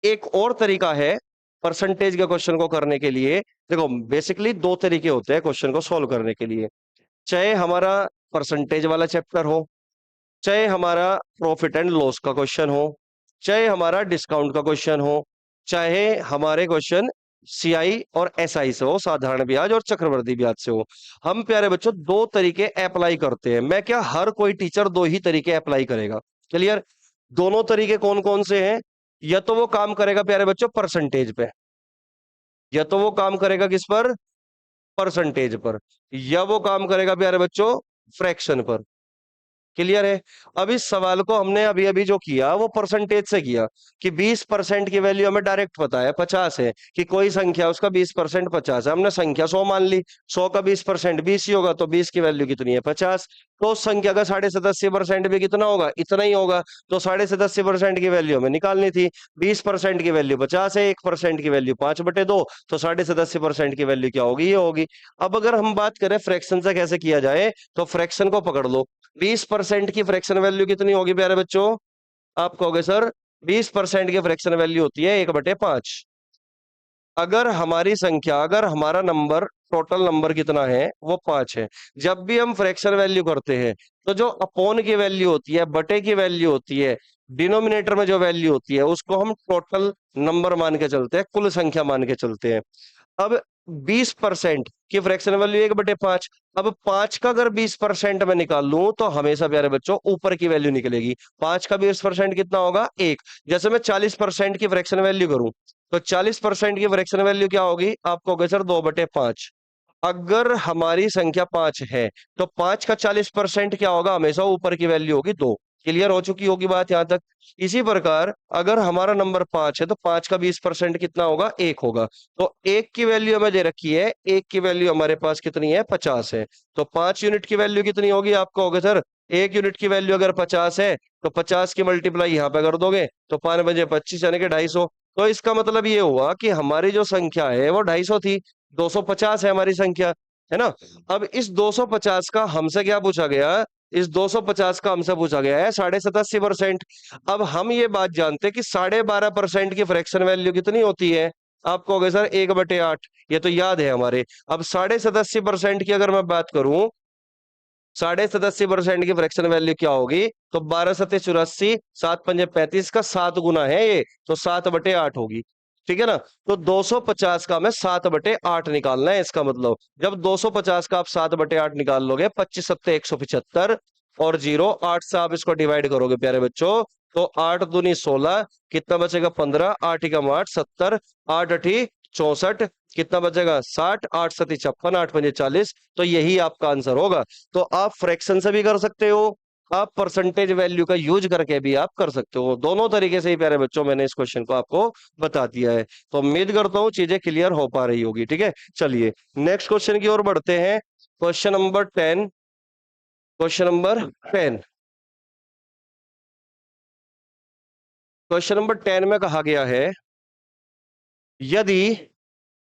A: एक और तरीका है परसेंटेज के क्वेश्चन को करने के लिए। देखो बेसिकली दो तरीके होते हैं क्वेश्चन को सॉल्व करने के लिए। चाहे हमारा परसेंटेज वाला चैप्टर हो, चाहे हमारा प्रॉफिट एंड लॉस का क्वेश्चन हो, चाहे हमारा डिस्काउंट का क्वेश्चन हो, चाहे हमारे क्वेश्चन सीआई और एसआई से हो, साधारण ब्याज और चक्रवृद्धि ब्याज से हो। हम प्यारे बच्चों दो तरीके अप्लाई करते हैं। मैं क्या, हर कोई टीचर दो ही तरीके अप्लाई करेगा। क्लियर? दोनों तरीके कौन कौन से हैं? या तो वो काम करेगा प्यारे बच्चों परसेंटेज पे, या तो वो काम करेगा किस पर, परसेंटेज पर, या वो काम करेगा प्यारे बच्चों फ्रैक्शन पर। क्लियर है? अब इस सवाल को हमने अभी अभी जो किया वो परसेंटेज से किया कि 20% की वैल्यू हमें डायरेक्ट पता है 50 है, कि कोई संख्या उसका 20% 50 है। हमने संख्या 100 मान ली, 100 का 20% 20 ही होगा, तो 20 की वैल्यू कितनी है 50। तो उस संख्या का 87.80% भी कितना होगा, इतना ही होगा। तो 87.80% की वैल्यू हमें निकालनी थी। 20% की वैल्यू 50 है, 1% की वैल्यू 5/2, तो 87.80% की वैल्यू क्या होगी, ये होगी। अब अगर हम बात करें फ्रैक्शन से कैसे किया जाए, तो फ्रैक्शन को पकड़ लो। 20% की फ्रैक्शन वैल्यू कितनी होगी प्यारे बच्चों? आप कहोगे सर 20% की फ्रैक्शन वैल्यू होती है 1/5। अगर हमारी संख्या, अगर हमारा नंबर, टोटल नंबर कितना है वो 5 है, जब भी हम फ्रैक्शन वैल्यू करते हैं तो जो अपॉन की वैल्यू होती है, बटे की वैल्यू होती है, डिनोमिनेटर में जो वैल्यू होती है, उसको हम टोटल नंबर मान के चलते हैं, कुल संख्या मान के चलते हैं। अब 20% की फ्रैक्शन वैल्यू 1/5। अब 5 का अगर 20% में निकाल लूं तो हमेशा प्यारे बच्चों ऊपर की वैल्यू निकलेगी। 5 का 20% कितना होगा, 1। जैसे मैं 40% की फ्रैक्शन वैल्यू करूं, तो 40% की फ्रैक्शन वैल्यू क्या होगी, आप कहोगे सर 2/5। अगर हमारी संख्या 5 है तो 5 का 40% क्या होगा, हमेशा ऊपर की वैल्यू होगी 2। क्लियर हो चुकी होगी बात यहां तक? इसी प्रकार अगर हमारा नंबर 5 है तो 5 का 20% कितना होगा, 1 होगा। तो 1 की वैल्यू हमें दे रखी है, 1 की वैल्यू हमारे पास कितनी है, 50 है। तो 5 यूनिट की वैल्यू कितनी होगी, आप कहोगे सर 1 यूनिट की वैल्यू अगर 50 है तो 50 की मल्टीप्लाई यहां पे कर दोगे तो 5 बजे 25 यानी कि 250। तो इसका मतलब ये हुआ कि हमारी जो संख्या है वो 250 थी, 250 है हमारी संख्या, है ना? अब इस 250 का हमसे क्या पूछा गया, इस 250 का हमसे पूछा गया है 87.80%। अब हम ये बात जानते हैं कि 12.5% की फ्रैक्शन वैल्यू कितनी होती है, आप कहोगे सर 1/8। ये तो याद है हमारे। अब 87.80% की अगर मैं बात करूं, 87.80% की फ्रैक्शन वैल्यू क्या होगी, तो 12×7=84, 7×5=35 का 7 गुना है ये, तो 7/8 होगी। ठीक है ना? तो 250 का हमें 7/8 निकालना है। इसका मतलब जब 250 का आप 7/8 निकाल लोगे, 25×7=175 और 8 से आप इसको डिवाइड करोगे प्यारे बच्चों, तो 8×2=16, कितना बचेगा 15, 8×8 70, 8×8 64, कितना बचेगा 60, 8×7=56, 8×5=40। तो यही आपका आंसर होगा। तो आप फ्रैक्शन से भी कर सकते हो, आप परसेंटेज वैल्यू का यूज करके भी आप कर सकते हो। दोनों तरीके से ही प्यारे बच्चों मैंने इस क्वेश्चन को आपको बता दिया है। तो उम्मीद करता हूं चीजें क्लियर हो पा रही होगी। ठीक है, चलिए नेक्स्ट क्वेश्चन की ओर बढ़ते हैं। Question number 10, question number 10, question number 10 में कहा गया है, यदि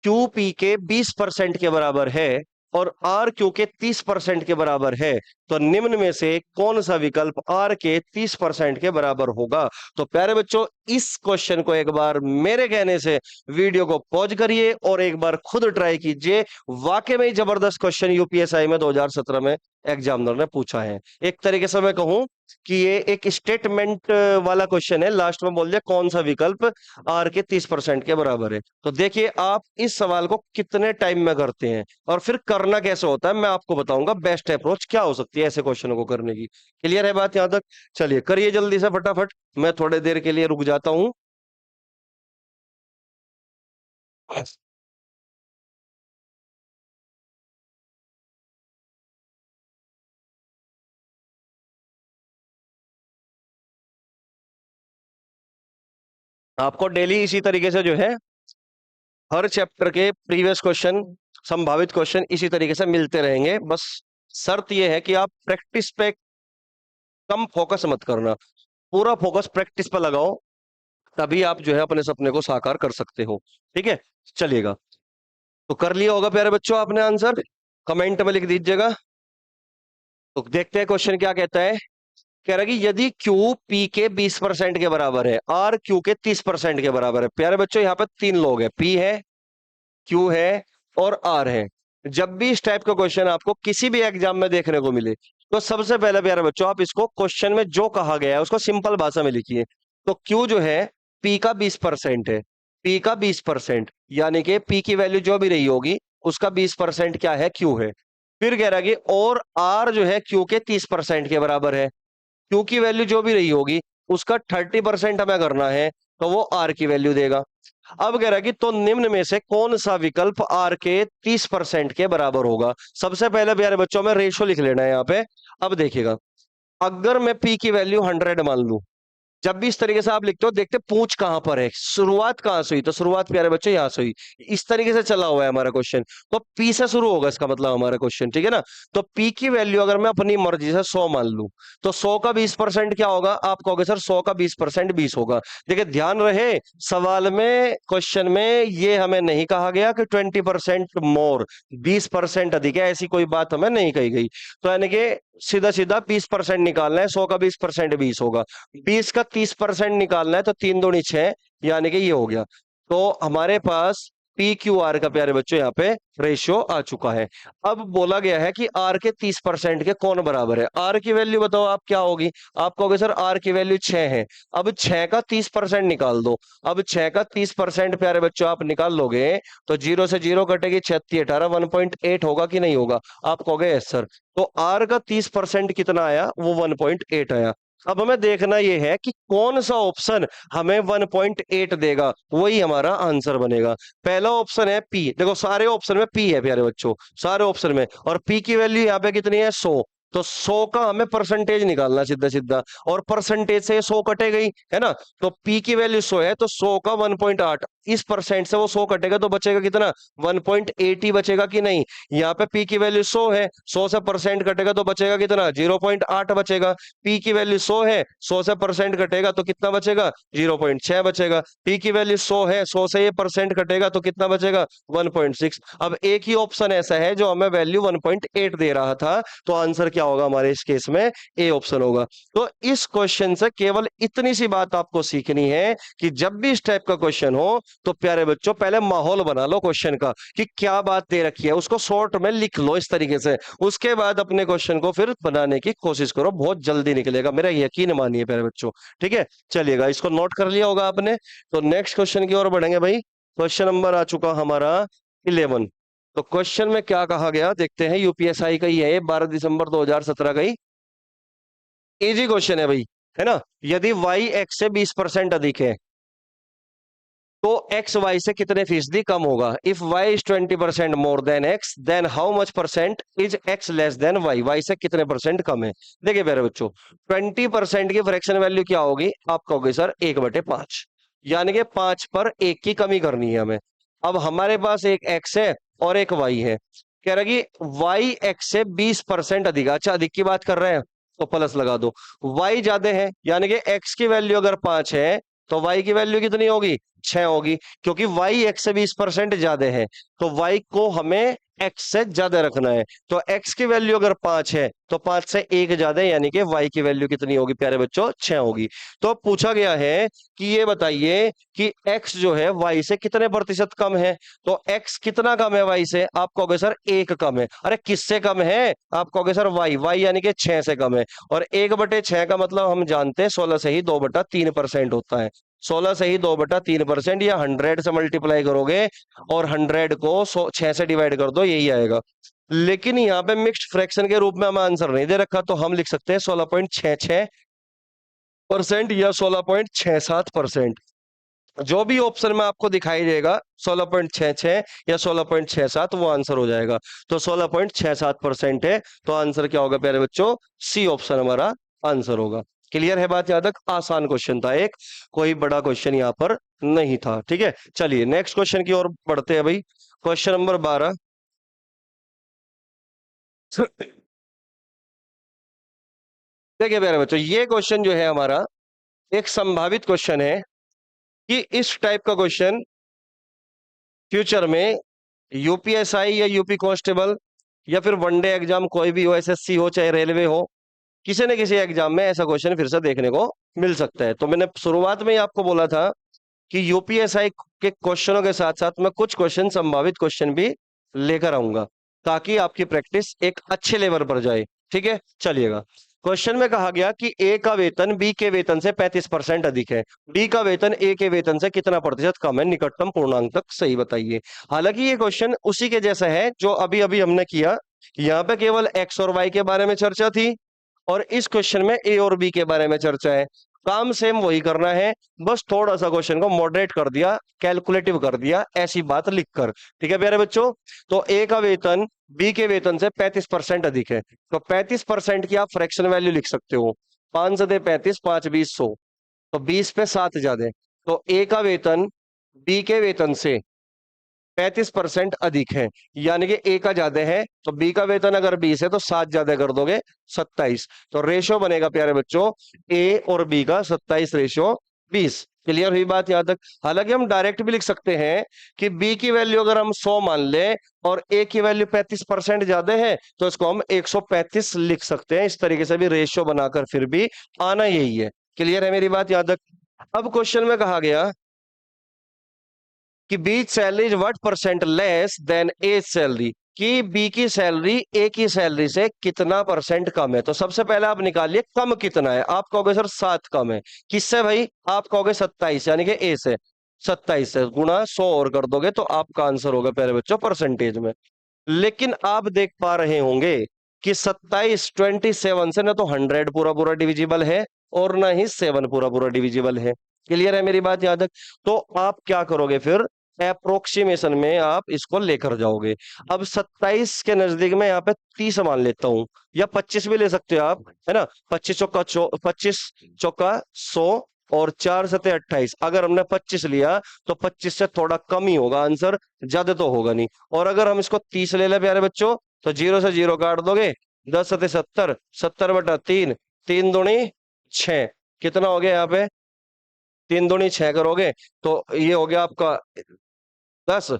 A: क्यू पी के 20% के बराबर है और आर क्यू के 30% के बराबर है, तो निम्न में से कौन सा विकल्प आर के 30% के बराबर होगा? तो प्यारे बच्चों इस क्वेश्चन को एक बार मेरे कहने से वीडियो को पॉज करिए और एक बार खुद ट्राई कीजिए। वाकई में ही जबरदस्त क्वेश्चन यूपीएसआई में 2017 में एग्जामिनर ने पूछा है। एक तरीके से मैं कहूं कि ये एक स्टेटमेंट वाला क्वेश्चन है, लास्ट में बोल दिया कौन सा विकल्प आर के 30% के बराबर है। तो देखिए आप इस सवाल को कितने टाइम में करते हैं और फिर करना कैसे होता है, मैं आपको बताऊंगा बेस्ट अप्रोच क्या हो सकती है ऐसे क्वेश्चनों को करने की। क्लियर है बात यहां तक? चलिए करिए जल्दी से फटाफट, मैं थोड़ी देर के लिए रुक जाता हूं। आपको डेली इसी तरीके से जो है हर चैप्टर के प्रीवियस क्वेश्चन, संभावित क्वेश्चन इसी तरीके से मिलते रहेंगे। बस शर्त यह है कि आप प्रैक्टिस पे कम फोकस मत करना, पूरा फोकस प्रैक्टिस पर लगाओ, तभी आप जो है अपने सपने को साकार कर सकते हो। ठीक है, चलिएगा। तो कर लिया होगा प्यारे बच्चों आपने आंसर, कमेंट में लिख दीजिएगा। तो देखते हैं क्वेश्चन क्या कहता है। कह रहा है कि यदि Q P के 20% के बराबर है, R Q के 30% के बराबर है। प्यारे बच्चों यहाँ पे तीन लोग हैं, P है, Q है और R है। जब भी इस टाइप का क्वेश्चन आपको किसी भी एग्जाम में देखने को मिले, तो सबसे पहले प्यारे बच्चों आप इसको क्वेश्चन में जो कहा गया है उसको सिंपल भाषा में लिखिए। तो Q जो है P का 20% है, P का 20%, यानी कि P की वैल्यू जो भी रही होगी उसका 20% क्या है, Q है। फिर कह रहा है कि और R जो है Q के 30% के बराबर है। क्यू की वैल्यू जो भी रही होगी उसका 30% हमें करना है, तो वो आर की वैल्यू देगा। अब कह रहा है कि तो निम्न में से कौन सा विकल्प आर के 30% के बराबर होगा। सबसे पहले प्यारे बच्चों में रेशो लिख लेना है यहाँ पे। अब देखिएगा, अगर मैं पी की वैल्यू 100 मान लूं, जब भी इस तरीके से आप लिखते हो देखते पूछ कहां पर है, शुरुआत कहां से हुई, तो शुरुआत प्यारे बच्चों यहां से हुई। इस तरीके से चला हुआ है हमारा क्वेश्चन, तो पी से शुरू होगा इसका मतलब हमारा क्वेश्चन, ठीक है ना। तो पी की वैल्यू अगर मैं अपनी मर्जी से 100 मान लूं, तो 100 का 20% क्या होगा, आप कहोगे सर 100 का 20% 20 होगा। देखिए ध्यान रहे, सवाल में क्वेश्चन में ये हमें नहीं कहा गया कि 20% मोर, 20% अधिक है, ऐसी कोई बात हमें नहीं कही गई। तो यानी कि सीधा सीधा 20% निकालना है, 100 का 20% 20 होगा। 20 का 30% निकालना है, तो 3 दूनी 6, यानी कि ये हो गया। तो हमारे पास पी क्यू आर का प्यारे बच्चों यहाँ पे रेशियो आ चुका है। अब बोला गया है कि आर के 30% के कौन बराबर है। आर की वैल्यू बताओ आप क्या होगी, आप कहोगे सर आर की वैल्यू 6 है। अब 6 का 30% निकाल दो। अब 6 का 30% प्यारे बच्चों आप निकाल लोगे, तो 0 से 0 कटेगी, 36 18, 1.8 होगा कि नहीं होगा, आप कहोगे यस सर। तो आर का 30% कितना आया, वो 1.8 आया। अब हमें देखना यह है कि कौन सा ऑप्शन हमें 1.8 देगा, वही हमारा आंसर बनेगा। पहला ऑप्शन है पी, देखो सारे ऑप्शन में पी है प्यारे बच्चों, सारे ऑप्शन में, और पी की वैल्यू यहाँ पे कितनी है, 100। तो 100 का हमें परसेंटेज निकालना सीधा सीधा, और परसेंटेज से 100 कटे गई है ना। तो पी की वैल्यू 100 है, तो 100 का 1.8, इस परसेंट से वो 100 कटेगा तो बचेगा कितना, 1.8 ही बचेगा कि नहीं। यहाँ पे पी की वैल्यू 100 है, 100 से परसेंट कटेगा तो बचेगा कितना, 0.8 बचेगा। पी की वैल्यू 100 है, 100 से परसेंट कटेगा तो कितना बचेगा, 0.6 बचेगा। पी की वैल्यू 100 है, 100 से ये परसेंट कटेगा तो कितना बचेगा, 1.6। अब एक ही ऑप्शन ऐसा है जो हमें वैल्यू 1.8 दे रहा था, तो आंसर क्या होगा हमारे इस केस में, ए ऑप्शन होगा। तो इस क्वेश्चन से केवल इतनी सी बात आपको सीखनी है कि जब भी इस टाइप का क्वेश्चन हो, तो प्यारे बच्चों पहले माहौल बना लो क्वेश्चन का कि क्या बात दे रखी है, उसको शॉर्ट में लिख लो इस तरीके से। उसके बाद अपने क्वेश्चन को फिर बनाने की कोशिश करो, बहुत जल्दी निकलेगा, मेरा यकीन मानिए प्यारे बच्चों। ठीक है, चलिएगा, इसको नोट कर लिया होगा आपने। तो नेक्स्ट क्वेश्चन की ओर बढ़ेंगे भाई। क्वेश्चन नंबर आ चुका हमारा 11। तो क्वेश्चन में क्या कहा गया देखते हैं, यूपीएसआई का ही है, 12 दिसंबर 2017 का ही। इजी क्वेश्चन है भाई, है ना। यदि वाई एक्स से 20% अधिक है, तो एक्स वाई से कितने फीसदी कम होगा। If Y is 20% more than X, then how much percent is X less than Y, Y से कितने परसेंट कम है। देखिए मेरे बच्चों, 20% की फ्रैक्शन वैल्यू क्या होगी, आप कहोगे सर 1/5, यानी कि 5 पर 1 की कमी करनी है हमें। अब हमारे पास एक एक्स है और एक वाई है, कह रहा कि वाई एक्स से 20% अधिक, अच्छा अधिक की बात कर रहे हैं तो प्लस लगा दो। वाई ज्यादा है, यानी कि एक्स की वैल्यू अगर 5 है, तो वाई की वैल्यू कितनी होगी, 6 होगी, क्योंकि वाई एक्स से 20% ज्यादा है, तो वाई को हमें एक्स से ज्यादा रखना है। तो एक्स की वैल्यू अगर 5 है, तो 5 से 1 ज्यादा है, यानी कि वाई की वैल्यू कितनी होगी प्यारे बच्चों, 6 होगी। तो पूछा गया है कि ये बताइए कि एक्स जो है वाई से कितने प्रतिशत कम है। तो एक्स कितना कम है वाई से, आप कहोगे सर 1 कम है। अरे किससे कम है, आप कहोगे सर वाई, वाई यानी कि 6 से कम है। और 1/6 का मतलब हम जानते हैं 16 से ही 2/3% होता है। 16 से ही 2/3%, या 100 से मल्टीप्लाई करोगे और 100 को 6 से डिवाइड कर दो, यही आएगा। लेकिन यहाँ पे मिक्स्ड फ्रैक्शन के रूप में हमें आंसर नहीं दे रखा, तो हम लिख सकते हैं 16.66% या 16.67%। जो भी ऑप्शन में आपको दिखाई देगा 16.66 या 16.67, वो आंसर हो जाएगा। तो 16.67% है, तो आंसर क्या होगा प्यारे बच्चों, सी ऑप्शन हमारा आंसर होगा। क्लियर है बात, यहाँ तक आसान क्वेश्चन था एक, कोई बड़ा क्वेश्चन यहाँ पर नहीं था। ठीक है, चलिए नेक्स्ट क्वेश्चन की ओर बढ़ते हैं भाई। Question number 12। देखिए प्यारे बच्चों, ये क्वेश्चन जो है हमारा एक संभावित क्वेश्चन है कि इस टाइप का क्वेश्चन फ्यूचर में यूपीएसआई या यूपी कांस्टेबल या फिर वनडे एग्जाम कोई भी हो, एसएससी हो चाहे रेलवे हो, किसी न किसी एग्जाम में ऐसा क्वेश्चन फिर से देखने को मिल सकता है। तो मैंने शुरुआत में ही आपको बोला था कि यूपीएसआई के क्वेश्चनों के साथ साथ मैं कुछ क्वेश्चन, संभावित क्वेश्चन भी लेकर आऊंगा, ताकि आपकी प्रैक्टिस एक अच्छे लेवल पर जाए। ठीक है, चलिएगा। क्वेश्चन में कहा गया कि ए का वेतन बी के वेतन से 35% अधिक है, बी का वेतन ए के वेतन से कितना प्रतिशत कम है, निकटतम पूर्णांक तक सही बताइए। हालांकि ये क्वेश्चन उसी के जैसा है जो अभी अभी हमने किया। यहाँ पे केवल एक्स और वाई के बारे में चर्चा थी, और इस क्वेश्चन में ए और बी के बारे में चर्चा है। काम सेम वही करना है, बस थोड़ा सा क्वेश्चन को मॉडरेट कर दिया, कैलकुलेटिव कर दिया, ऐसी बात लिखकर। ठीक है प्यारे बच्चों, तो ए का वेतन बी के वेतन से 35% अधिक है, तो 35% की आप फ्रैक्शन वैल्यू लिख सकते हो। 5 दे 35, 5 20 100, तो 20 पे 7 ज्यादा, तो ए का वेतन बी के वेतन से 35% अधिक है, यानी कि ए का ज्यादा है, तो बी का वेतन अगर 20 है तो 7 ज्यादा कर दोगे 27, तो रेशियो बनेगा प्यारे बच्चों ए और बी का 27 रेशियो 20। क्लियर हुई बात यहां तक? हालांकि हम डायरेक्ट भी लिख सकते हैं कि बी की वैल्यू अगर हम 100 मान ले और ए की वैल्यू 35% ज्यादा है, तो इसको हम 135 लिख सकते हैं। इस तरीके से भी रेशियो बनाकर फिर भी आना यही है। क्लियर है मेरी बात यहां तक? अब क्वेश्चन में कहा गया कि B salary is what percent less than A salary, कि बी की सैलरी ए की सैलरी से कितना परसेंट कम है। तो सबसे पहले आप निकालिए कम कितना है। आप कहोगे सर 7 कम है, किससे भाई? आप कहोगे 27, यानी कि ए से। 27 से गुणा 100 और कर दोगे तो आपका आंसर होगा प्यारे बच्चों परसेंटेज में। लेकिन आप देख पा रहे होंगे कि 27 से ना तो 100 पूरा पूरा डिविजिबल है और ना ही 7 पूरा पूरा डिविजिबल है। क्लियर है मेरी बात यहां तक? तो आप क्या करोगे फिर? अप्रोक्सीमेशन में आप इसको लेकर जाओगे। अब 27 के नजदीक में यहाँ पे 30 मान लेता हूं, या 25 भी ले सकते हो आप, है ना। 25 चौका 100 और 4 सते 28। अगर हमने 25 लिया तो 25 से थोड़ा कम ही होगा आंसर, ज्यादा तो होगा नहीं। और अगर हम इसको 30 ले ले प्यारे बच्चों, तो 0 से 0 काट दोगे, 10 सते 70, 70/3, 3 दूनी 6, कितना हो गया यहाँ पे? 3 दूनी 6 करोगे तो ये हो गया आपका 10,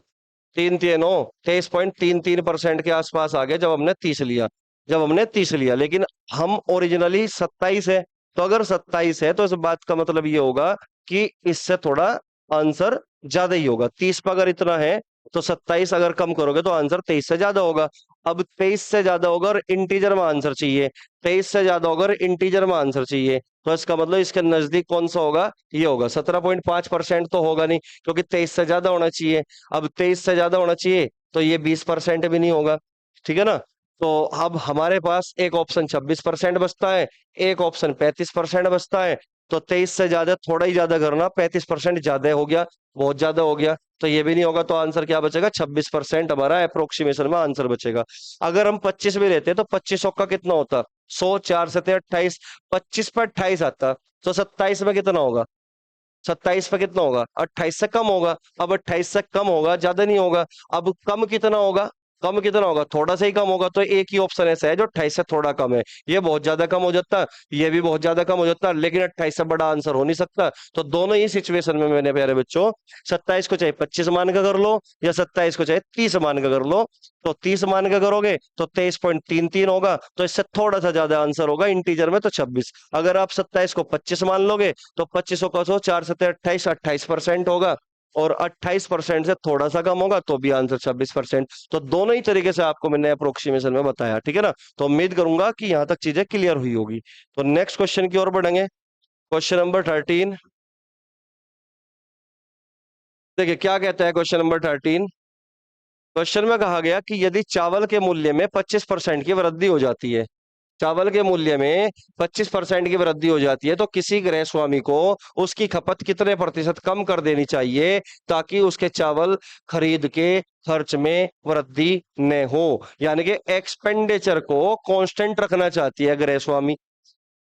A: 3 3 9, 23.33% के आसपास आ गया जब हमने 30 लिया। लेकिन हम ओरिजिनली 27 है, तो अगर 27 है तो इस बात का मतलब ये होगा कि इससे थोड़ा आंसर ज्यादा ही होगा। 30 पर अगर इतना है तो 27 अगर कम करोगे तो आंसर 23 से ज्यादा होगा। अब 23 से ज्यादा होगा और इंटीजर में आंसर चाहिए, 23 से ज्यादा होगा और इंटीजर में आंसर चाहिए, तो इसका मतलब इसके नजदीक कौन सा होगा? ये होगा। 17.5% तो होगा नहीं, क्योंकि 23 से ज्यादा होना चाहिए। अब 23 से ज्यादा होना चाहिए तो ये 20% भी नहीं होगा। ठीक है ना? तो अब हमारे पास एक ऑप्शन 26% बचता है, एक ऑप्शन 35% बचता है। तो 23 से ज्यादा थोड़ा ही ज्यादा करना, 35% ज्यादा हो गया, बहुत ज्यादा हो गया, तो ये भी नहीं होगा। तो आंसर क्या बचेगा? 26% हमारा अप्रोक्सीमेशन में आंसर बचेगा। अगर हम 25 भी लेते तो 25 का कितना होता? 100, 4 सते 28, 25 पर 28 आता, तो 27 में कितना होगा? 27 पे कितना होगा? 28 से कम होगा। अब 28 से कम होगा, ज्यादा नहीं होगा। अब कम कितना होगा? थोड़ा सा ही कम होगा। तो एक ही ऑप्शन ऐसा है जो 28 से थोड़ा कम है। ये बहुत ज्यादा कम हो जाता, ये भी बहुत ज्यादा कम हो जाता, लेकिन 28 से बड़ा आंसर हो नहीं सकता। तो दोनों ही सिचुएशन में मैंने प्यारे बच्चों 27 को चाहे 25 मान का कर लो, या 27 को चाहे 30 मान का कर लो। तो 30 मान का करोगे तो 23.33 होगा, तो इससे थोड़ा सा ज्यादा आंसर होगा इंटीजर में, तो 26। अगर आप 27 को 25 मान लोगे तो 25 का 4 सते 28, 28% होगा, और 28% से थोड़ा सा कम होगा तो भी आंसर 26%। तो दोनों ही तरीके से आपको मैंने अप्रोक्सीमेशन में बताया। ठीक है ना? तो उम्मीद करूंगा कि यहां तक चीजें क्लियर हुई होगी। तो नेक्स्ट क्वेश्चन की ओर बढ़ेंगे। Question number 13। देखिए क्या कहता है क्वेश्चन नंबर 13। क्वेश्चन में कहा गया कि यदि चावल के मूल्य में 25% की वृद्धि हो जाती है, चावल के मूल्य में 25% की वृद्धि हो जाती है, तो किसी गृह स्वामी को उसकी खपत कितने प्रतिशत कम कर देनी चाहिए, ताकि उसके चावल खरीद के खर्च में वृद्धि न हो। यानी कि एक्सपेंडिचर को कांस्टेंट रखना चाहती है गृह स्वामी,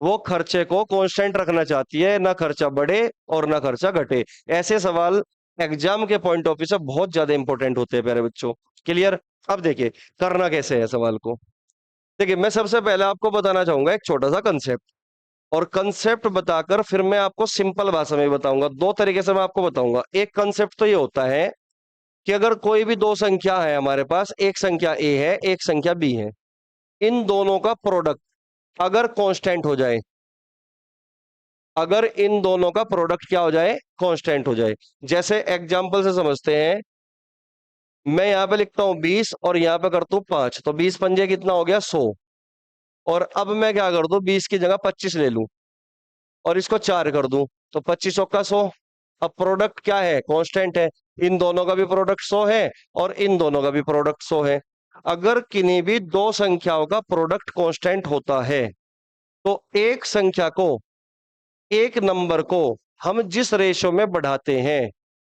A: वो खर्चे को कांस्टेंट रखना चाहती है, ना खर्चा बढ़े और ना खर्चा घटे। ऐसे सवाल एग्जाम के पॉइंट ऑफ व्यू से बहुत ज्यादा इंपॉर्टेंट होते हैं प्यारे बच्चों। क्लियर? अब देखिए करना कैसे है सवाल को। देखिए मैं सबसे पहले आपको बताना चाहूंगा एक छोटा सा कंसेप्ट, और कंसेप्ट बताकर फिर मैं आपको सिंपल भाषा में बताऊंगा। दो तरीके से मैं आपको बताऊंगा। एक कंसेप्ट तो ये होता है कि अगर कोई भी दो संख्या है हमारे पास, एक संख्या ए है, एक संख्या बी है, इन दोनों का प्रोडक्ट अगर कांस्टेंट हो जाए, अगर इन दोनों का प्रोडक्ट क्या हो जाए, कांस्टेंट हो जाए। जैसे एग्जांपल से समझते हैं, मैं यहां पे लिखता हूं 20 और यहां पे करता हूं 5, तो 20 पंजे कितना हो गया, 100। और अब मैं क्या कर दूं, 20 की जगह 25 ले लूं और इसको 4 कर दूं, तो 25 का 100। अब प्रोडक्ट क्या है, कांस्टेंट है। इन दोनों का भी प्रोडक्ट 100 है और इन दोनों का भी प्रोडक्ट 100 है। अगर किन्हीं भी दो संख्याओं का प्रोडक्ट कांस्टेंट होता है, तो एक संख्या को, एक नंबर को हम जिस रेशो में बढ़ाते हैं,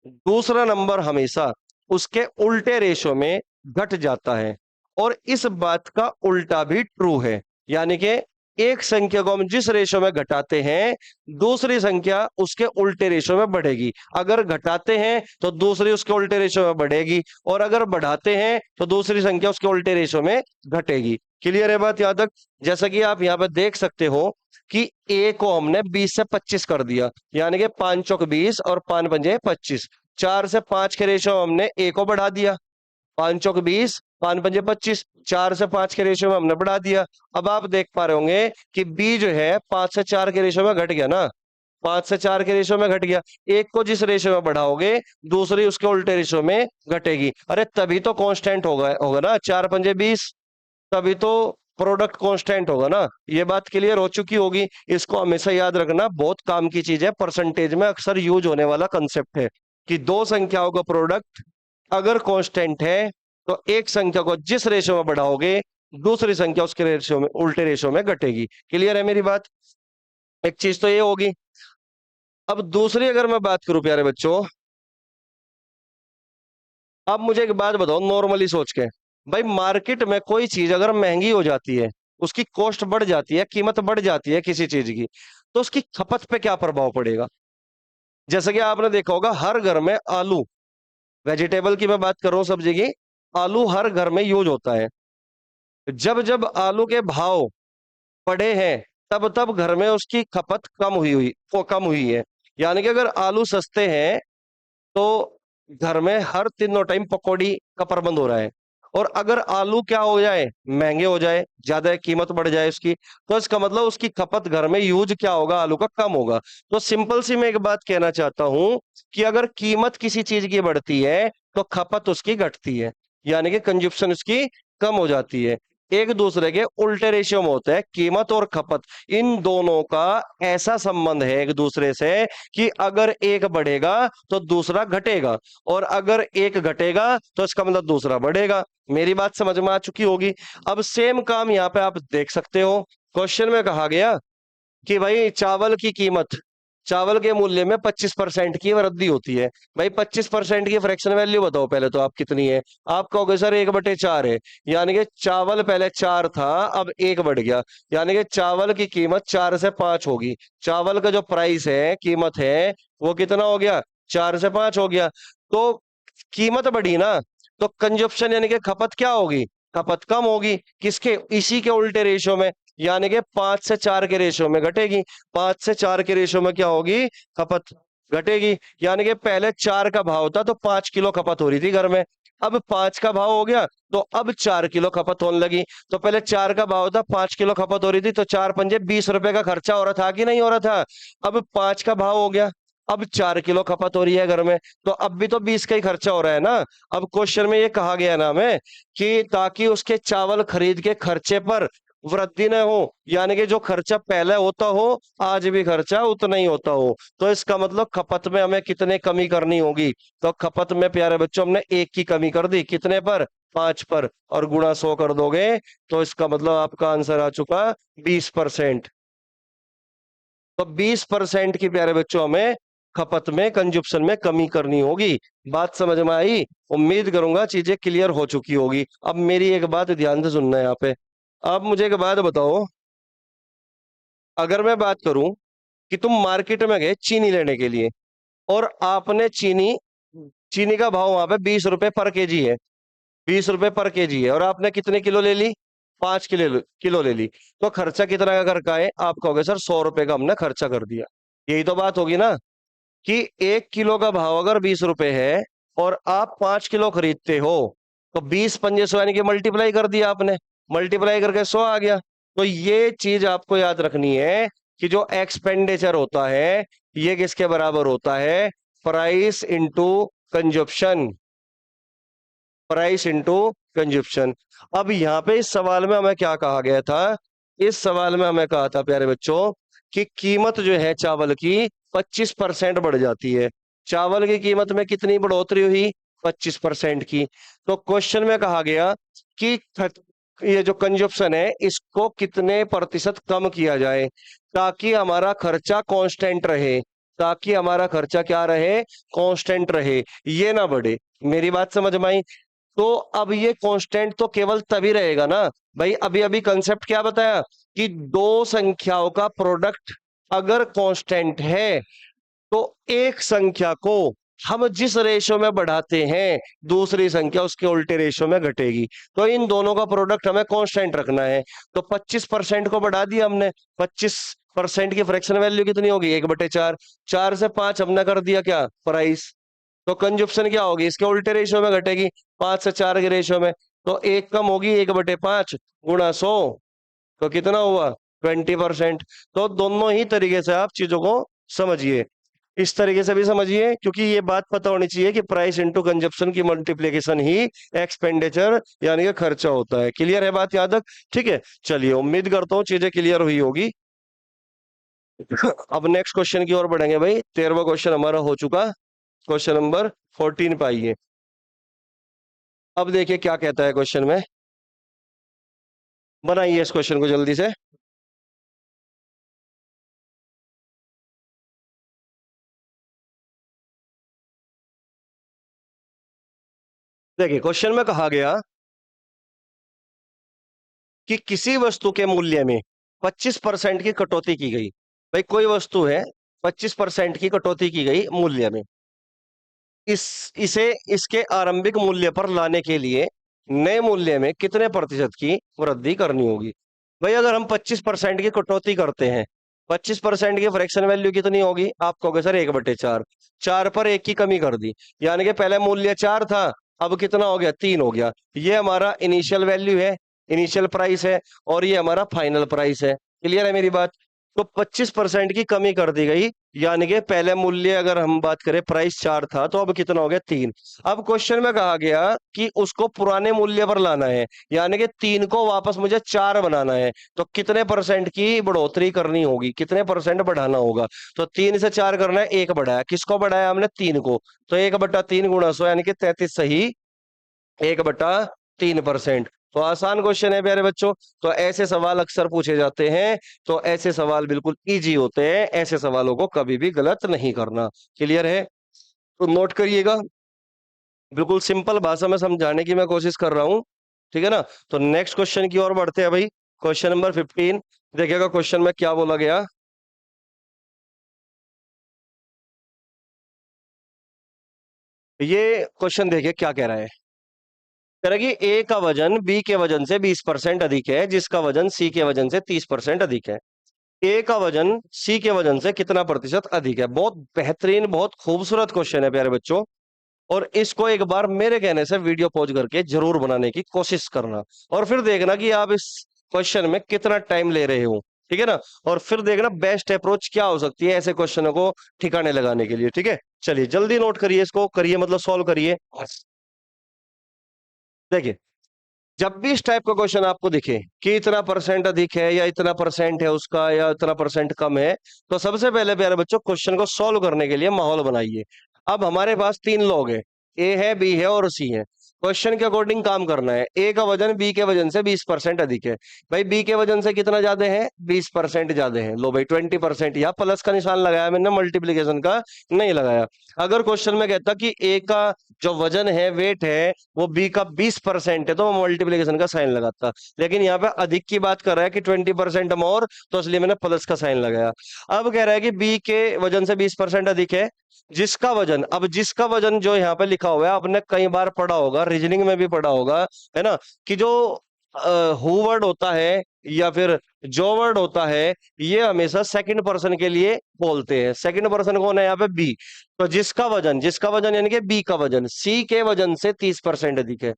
A: दूसरा नंबर हमेशा उसके उल्टे रेशो में घट जाता है। और इस बात का उल्टा भी ट्रू है, यानी कि एक संख्या को हम जिस रेशो में घटाते हैं, दूसरी संख्या उसके उल्टे रेशो में बढ़ेगी। अगर घटाते हैं तो दूसरी उसके उल्टे रेशो में बढ़ेगी, और अगर बढ़ाते हैं तो दूसरी संख्या उसके उल्टे रेशो में घटेगी। क्लियर है बात यहां तक? जैसा कि आप यहां पर देख सकते हो कि ए को हमने 20 से 25 कर दिया, यानी कि 5 चौक 20 और 5 पंजे 25। 4 से 5 के रेशो में हमने ए को बढ़ा दिया, 5 चौक 20, 5 पंजे 25। 4 से 5 के रेशो में हमने बढ़ा दिया। अब आप देख पा रहे होंगे कि बी जो है 5 से 4 के रेशो में घट गया ना, 5 से 4 के रेशो में घट गया। एक को जिस रेशो में बढ़ाओगे, दूसरी उसके उल्टे रेशो में घटेगी। अरे तभी तो कांस्टेंट होगा होगा ना, 4 पंजे 20, तभी तो प्रोडक्ट कांस्टेंट होगा ना। ये बात क्लियर हो चुकी होगी। इसको हमेशा याद रखना, बहुत काम की चीज है, परसेंटेज में अक्सर यूज होने वाला कंसेप्ट है कि दो संख्याओं का प्रोडक्ट अगर कांस्टेंट है, तो एक संख्या को जिस रेशो में बढ़ाओगे, दूसरी संख्या उसके रेशो में, उल्टे रेशो में घटेगी। क्लियर है मेरी बात? एक चीज तो ये होगी। अब दूसरी अगर मैं बात करूं प्यारे बच्चों, अब मुझे एक बात बताओ, नॉर्मली सोच के, भाई मार्केट में कोई चीज अगर महंगी हो जाती है, उसकी कॉस्ट बढ़ जाती है, कीमत बढ़ जाती है किसी चीज की, तो उसकी खपत पे क्या प्रभाव पड़ेगा? जैसे कि आपने देखा होगा, हर घर में आलू, वेजिटेबल की मैं बात कर रहा हूं, सब्जी की, आलू हर घर में यूज होता है। जब जब आलू के भाव बढ़े हैं, तब तब घर में उसकी खपत कम हुई हुई वो कम हुई है। यानी कि अगर आलू सस्ते हैं, तो घर में हर तीनों टाइम पकौड़ी का प्रबंध हो रहा है। और अगर आलू क्या हो जाए, महंगे हो जाए, ज्यादा कीमत बढ़ जाए उसकी, तो इसका मतलब उसकी खपत घर में यूज क्या होगा, आलू का कम होगा। तो सिंपल सी मैं एक बात कहना चाहता हूं कि अगर कीमत किसी चीज की बढ़ती है, तो खपत उसकी घटती है, यानी कि कंजप्शन उसकी कम हो जाती है। एक दूसरे के उल्टे रेशियो में होता है कीमत और खपत। इन दोनों का ऐसा संबंध है एक दूसरे से कि अगर एक बढ़ेगा तो दूसरा घटेगा, और अगर एक घटेगा तो इसका मतलब दूसरा बढ़ेगा। मेरी बात समझ में आ चुकी होगी। अब सेम काम यहाँ पे आप देख सकते हो। क्वेश्चन में कहा गया कि भाई चावल की कीमत, चावल के मूल्य में 25% की वृद्धि होती है। भाई 25% की फ्रैक्शन वैल्यू बताओ पहले तो आप कितनी है। आप कहोगे सर 1/4 है, यानी कि चावल पहले 4 था, अब 1 बढ़ गया, यानी कि चावल की कीमत 4 से 5 होगी। चावल का जो प्राइस है, कीमत है, वो कितना हो गया, 4 से 5 हो गया। तो कीमत बढ़ी ना, तो कंजप्शन यानी कि खपत क्या होगी, खपत कम होगी। किसके, इसी के उल्टे रेशियो में, यानी कि 5 से 4 के रेशियो में घटेगी। 5 से 4 के रेशियो में क्या होगी, खपत घटेगी। यानी कि पहले 4 का भाव था तो 5 किलो खपत हो रही थी घर में, अब 5 का भाव हो गया तो अब 4 किलो खपत होने लगी। तो पहले 4 का भाव था, 5 किलो खपत हो रही थी, तो 4 पंजे 20 रुपए का खर्चा हो रहा था कि नहीं हो रहा था। अब 5 का भाव हो गया, अब 4 किलो खपत हो रही है घर में, तो अब भी तो 20 का ही खर्चा हो रहा है ना। अब क्वेश्चन में ये कहा गया ना हमें कि ताकि उसके चावल खरीद के खर्चे पर वृद्धि न हो, यानी कि जो खर्चा पहले होता हो, आज भी खर्चा उतना ही होता हो। तो इसका मतलब खपत में हमें कितने कमी करनी होगी, तो खपत में प्यारे बच्चों हमने 1 की कमी कर दी, कितने पर, 5 पर, और गुणा 100 कर दोगे, तो इसका मतलब आपका आंसर आ चुका 20%। तो 20% की प्यारे बच्चों हमें खपत में, कंजप्शन में कमी करनी होगी। बात समझ में आई? उम्मीद करूंगा चीजें क्लियर हो चुकी होगी। अब मेरी एक बात ध्यान से सुनना है यहाँ पे। अब मुझे एक बात बताओ, अगर मैं बात करूं कि तुम मार्केट में गए चीनी लेने के लिए, और आपने चीनी, चीनी का भाव वहां पे 20 रुपए पर केजी है, 20 रुपए पर केजी है, और आपने कितने किलो ले ली, 5 किलो ले ली। तो खर्चा कितना का कर का है, आप कहोगे सर 100 रुपए का हमने खर्चा कर दिया। यही तो बात होगी ना, कि 1 किलो का भाव अगर 20 रुपए है और आप 5 किलो खरीदते हो, तो 20 पंजे 100 यानी कि मल्टीप्लाई कर दिया आपने, मल्टीप्लाई करके 100 आ गया। तो ये चीज आपको याद रखनी है कि जो एक्सपेंडिचर होता है ये किसके बराबर होता है, price into consumption, price into consumption. अब यहाँ पे इस सवाल में हमें क्या कहा गया था, इस सवाल में हमें कहा था प्यारे बच्चों कि कीमत जो है चावल की 25% बढ़ जाती है। चावल की कीमत में कितनी बढ़ोतरी हुई, 25% की। तो क्वेश्चन में कहा गया कि ये जो कंजप्शन है इसको कितने प्रतिशत कम किया जाए ताकि हमारा खर्चा कांस्टेंट रहे, ताकि हमारा खर्चा क्या रहे, कांस्टेंट रहे, ये ना बढ़े। मेरी बात समझ में आई? तो अब ये कांस्टेंट तो केवल तभी रहेगा ना भाई, अभी अभी कंसेप्ट क्या बताया कि दो संख्याओं का प्रोडक्ट अगर कांस्टेंट है तो एक संख्या को हम जिस रेशो में बढ़ाते हैं दूसरी संख्या उसके उल्टे रेशो में घटेगी। तो इन दोनों का प्रोडक्ट हमें कांस्टेंट रखना है। तो 25% को बढ़ा दिया हमने, 25% की फ्रैक्शन वैल्यू कितनी होगी, 1/4। 4 से 5 हमने कर दिया क्या, प्राइस। तो कंजप्शन क्या होगी, इसके उल्टे रेशियो में घटेगी, 5 से 4 के रेशियो में। तो एक कम होगी, 1/5 गुणा 100, तो कितना हुआ, 20%। तो दोनों ही तरीके से आप चीजों को समझिए, इस तरीके से भी समझिए, क्योंकि ये बात पता होनी चाहिए कि प्राइस इंटू कंजप्शन की मल्टीप्लीकेशन ही एक्सपेंडिचर यानी कि खर्चा होता है। क्लियर है बात याद तक? ठीक है, चलिए उम्मीद करता हूँ चीजें क्लियर हुई होगी। अब नेक्स्ट क्वेश्चन की ओर बढ़ेंगे भाई, 13वां क्वेश्चन हमारा हो चुका, क्वेश्चन नंबर 14 पे आइए। अब देखिए क्या कहता है क्वेश्चन में, बनाइए इस क्वेश्चन को जल्दी से। देखिए क्वेश्चन में कहा गया कि किसी वस्तु के मूल्य में 25% की कटौती की गई। भाई कोई वस्तु है, 25% की कटौती की गई मूल्य में, इसे इसके आरंभिक मूल्य पर लाने के लिए नए मूल्य में कितने प्रतिशत की वृद्धि करनी होगी। भाई अगर हम 25% की कटौती करते हैं, 25% की फ्रैक्शन वैल्यू कितनी होगी, आप कहोगे सर 1/4, 4 पर 1 की कमी कर दी, यानी कि पहले मूल्य 4 था, अब कितना हो गया, 3 हो गया। ये हमारा इनिशियल वैल्यू है, इनिशियल प्राइस है, और ये हमारा फाइनल प्राइस है। क्लियर है मेरी बात? तो 25% की कमी कर दी गई, यानी कि पहले मूल्य अगर हम बात करें प्राइस 4 था, तो अब कितना हो गया, 3। अब क्वेश्चन में कहा गया कि उसको पुराने मूल्य पर लाना है, यानी कि 3 को वापस मुझे 4 बनाना है, तो कितने परसेंट की बढ़ोतरी करनी होगी, कितने परसेंट बढ़ाना होगा। तो 3 से 4 करना है, 1 बढ़ाया, किसको बढ़ाया हमने, 3 को। तो 1/3 गुणा 100 यानी कि 33 सही, 1/3%। तो आसान क्वेश्चन है प्यारे बच्चों। तो ऐसे सवाल अक्सर पूछे जाते हैं, तो ऐसे सवाल बिल्कुल इजी होते हैं, ऐसे सवालों को कभी भी गलत नहीं करना। क्लियर है? तो नोट करिएगा, बिल्कुल सिंपल भाषा में समझाने की मैं कोशिश कर रहा हूं, ठीक है ना। तो नेक्स्ट क्वेश्चन की ओर बढ़ते हैं भाई, क्वेश्चन नंबर 15। देखिएगा क्वेश्चन में क्या बोला गया। ये क्वेश्चन देखिए क्या कह रहा है, कह रहा है कि ए का वजन बी के वजन से 20% अधिक है, जिसका वजन सी के वजन से 30% अधिक है। ए का वजन सी के वजन से कितना प्रतिशत अधिक है। बहुत बेहतरीन, बहुत खूबसूरत क्वेश्चन है प्यारे बच्चों, और इसको एक बार मेरे कहने से वीडियो पॉज करके जरूर बनाने की कोशिश करना, और फिर देखना कि आप इस क्वेश्चन में कितना टाइम ले रहे हो, ठीक है ना। और फिर देखना बेस्ट अप्रोच क्या हो सकती है ऐसे क्वेश्चनों को ठिकाने लगाने के लिए, ठीक है। चलिए जल्दी नोट करिए, इसको करिए, मतलब सॉल्व करिए। देखिए जब भी इस टाइप का क्वेश्चन आपको दिखे कि इतना परसेंट अधिक है या इतना परसेंट है उसका या इतना परसेंट कम है, तो सबसे पहले प्यारे बच्चों क्वेश्चन को सॉल्व करने के लिए माहौल बनाइए। अब हमारे पास 3 लोग हैं, ए है, बी है और सी है। क्वेश्चन के अकॉर्डिंग काम करना है। ए का वजन बी के वजन से 20% अधिक है। भाई बी के वजन से कितना ज्यादा है, 20% ज्यादा है। लो भाई 20%, या प्लस का निशान लगाया मैंने, मल्टीप्लीकेशन का नहीं लगाया। अगर क्वेश्चन में कहता कि ए का जो वजन है, वेट है, वो बी का 20% है, तो मल्टीप्लीकेशन का साइन लगाता। लेकिन यहाँ पे अधिक की बात कर रहा है कि 20% मोर, तो इसलिए मैंने प्लस का साइन लगाया। अब कह रहा है कि बी के वजन से 20% अधिक है, जिसका वजन, अब जिसका वजन जो यहाँ पे लिखा हुआ है आपने कई बार पढ़ा होगा, रीजनिंग में भी पढ़ा होगा, है ना, कि जो हु वर्ड होता है या फिर जो वर्ड होता है, ये हमेशा सेकंड पर्सन के लिए बोलते हैं। सेकंड पर्सन कौन है यहाँ पे? बी। तो जिसका वजन यानी कि बी का वजन सी के वजन से 30% अधिक है।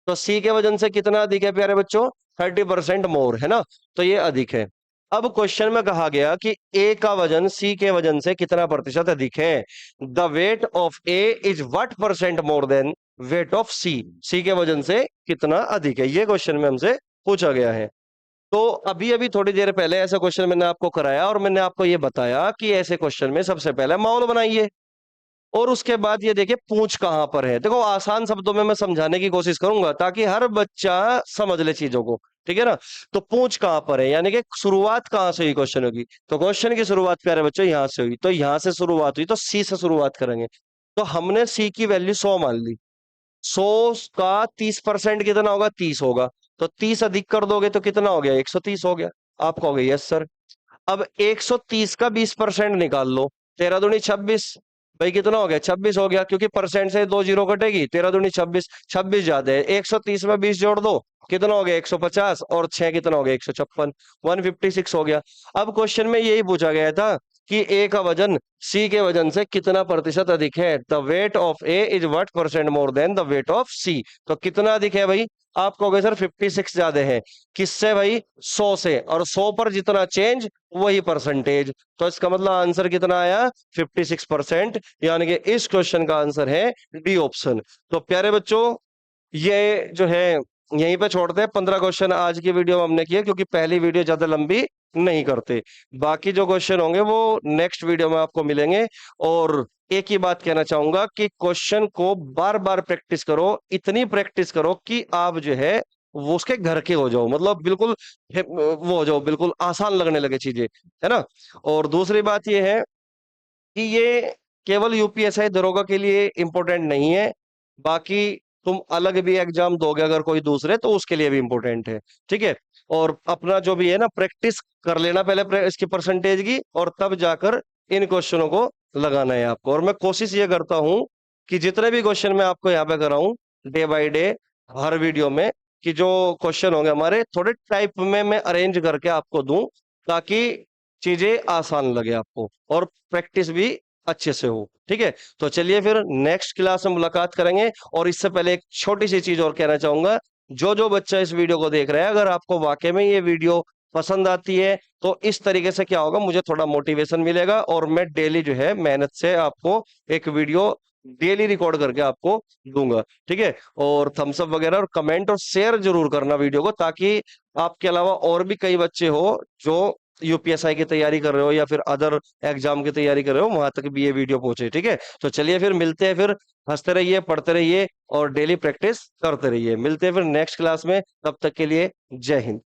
A: तो सी के वजन से कितना अधिक है प्यारे बच्चों? 30% मोर, है ना? तो ये अधिक है। अब क्वेश्चन में कहा गया कि ए का वजन सी के वजन से कितना प्रतिशत अधिक है? The weight of A is what percent more than weight of C? C के वजन से कितना अधिक है, ये क्वेश्चन में हमसे पूछा गया है। तो अभी अभी थोड़ी देर पहले ऐसा क्वेश्चन मैंने आपको कराया और मैंने आपको ये बताया कि ऐसे क्वेश्चन में सबसे पहले माहौल बनाइए और उसके बाद ये देखिए पूंछ कहां पर है। देखो आसान शब्दों में मैं समझाने की कोशिश करूंगा ताकि हर बच्चा समझ ले चीजों को, ठीक है ना? तो पूंछ कहां पर है यानी कि शुरुआत कहां से हुई क्वेश्चन होगी? तो क्वेश्चन की शुरुआत प्यारे बच्चों यहां से हुई, तो यहां से शुरुआत हुई तो सी से शुरुआत करेंगे। तो हमने सी की वैल्यू 100 मान ली। 100 का 30% कितना होगा? 30 होगा। तो 30 अधिक कर दोगे तो कितना हो गया? 130 हो गया। आप कहोगे यस सर। अब 130 का 20% निकाल लो। 13 दूनी 26। भाई कितना हो गया? 26 हो गया, क्योंकि परसेंट से 2 जीरो कटेगी। 13 दूनी 26, 26 ज्यादा है। 130 में 20 जोड़ दो, कितना हो गया? 150, और 6 कितना हो गया? 156, 156 हो गया। अब क्वेश्चन में यही पूछा गया था कि ए का वजन सी के वजन से कितना प्रतिशत अधिक है? The weight of A is what percent more than the weight of C? तो कितना अधिक है भाई? आप कहोगे सर 56 ज्यादा है। किससे भाई? 100 से। और 100 पर जितना चेंज वही परसेंटेज। तो इसका मतलब आंसर कितना आया? 56%। यानी कि इस क्वेश्चन का आंसर है डी ऑप्शन। तो प्यारे बच्चों, ये जो है यहीं पे छोड़ते हैं। 15 क्वेश्चन आज की वीडियो में हमने किए, क्योंकि पहली वीडियो ज्यादा लंबी नहीं करते। बाकी जो क्वेश्चन होंगे वो नेक्स्ट वीडियो में आपको मिलेंगे। और एक ही बात कहना चाहूंगा कि क्वेश्चन को बार बार प्रैक्टिस करो, इतनी प्रैक्टिस करो कि आप जो है वो उसके घर के हो जाओ, मतलब बिल्कुल वो हो जाओ, बिल्कुल आसान लगने लगे चीजें, है ना? और दूसरी बात ये है कि ये केवल यूपीएसआई दरोगा के लिए इंपॉर्टेंट नहीं है। बाकी तुम अलग भी एग्जाम दोगे अगर कोई दूसरे, तो उसके लिए भी इंपॉर्टेंट है। ठीक है? और अपना जो भी है ना, प्रैक्टिस कर लेना पहले इसकी परसेंटेज की, और तब जाकर इन क्वेश्चनों को लगाना है आपको। और मैं कोशिश ये करता हूं कि जितने भी क्वेश्चन मैं आपको यहाँ पे कराऊं डे बाय डे, हर वीडियो में, कि जो क्वेश्चन होंगे हमारे थोड़े टाइप में मैं अरेंज करके आपको दूं, ताकि चीजें आसान लगे आपको और प्रैक्टिस भी अच्छे से हो। ठीक है? तो चलिए फिर नेक्स्ट क्लास में मुलाकात करेंगे। और इससे पहले एक छोटी सी चीज और कहना चाहूंगा, जो जो बच्चा इस वीडियो को देख रहा है, अगर आपको वाकई में ये वीडियो पसंद आती है, तो इस तरीके से क्या होगा, मुझे थोड़ा मोटिवेशन मिलेगा और मैं डेली जो है मेहनत से आपको एक वीडियो डेली रिकॉर्ड करके आपको दूंगा। ठीक है? और थम्स अप वगैरह और कमेंट और शेयर जरूर करना वीडियो को, ताकि आपके अलावा और भी कई बच्चे हो जो यूपीएसआई की तैयारी कर रहे हो या फिर अदर एग्जाम की तैयारी कर रहे हो, वहां तक भी ये वीडियो पहुंचे। ठीक है? तो चलिए फिर मिलते हैं फिर। हंसते रहिए, पढ़ते रहिए और डेली प्रैक्टिस करते रहिए। मिलते हैं फिर नेक्स्ट क्लास में। तब तक के लिए जय हिंद।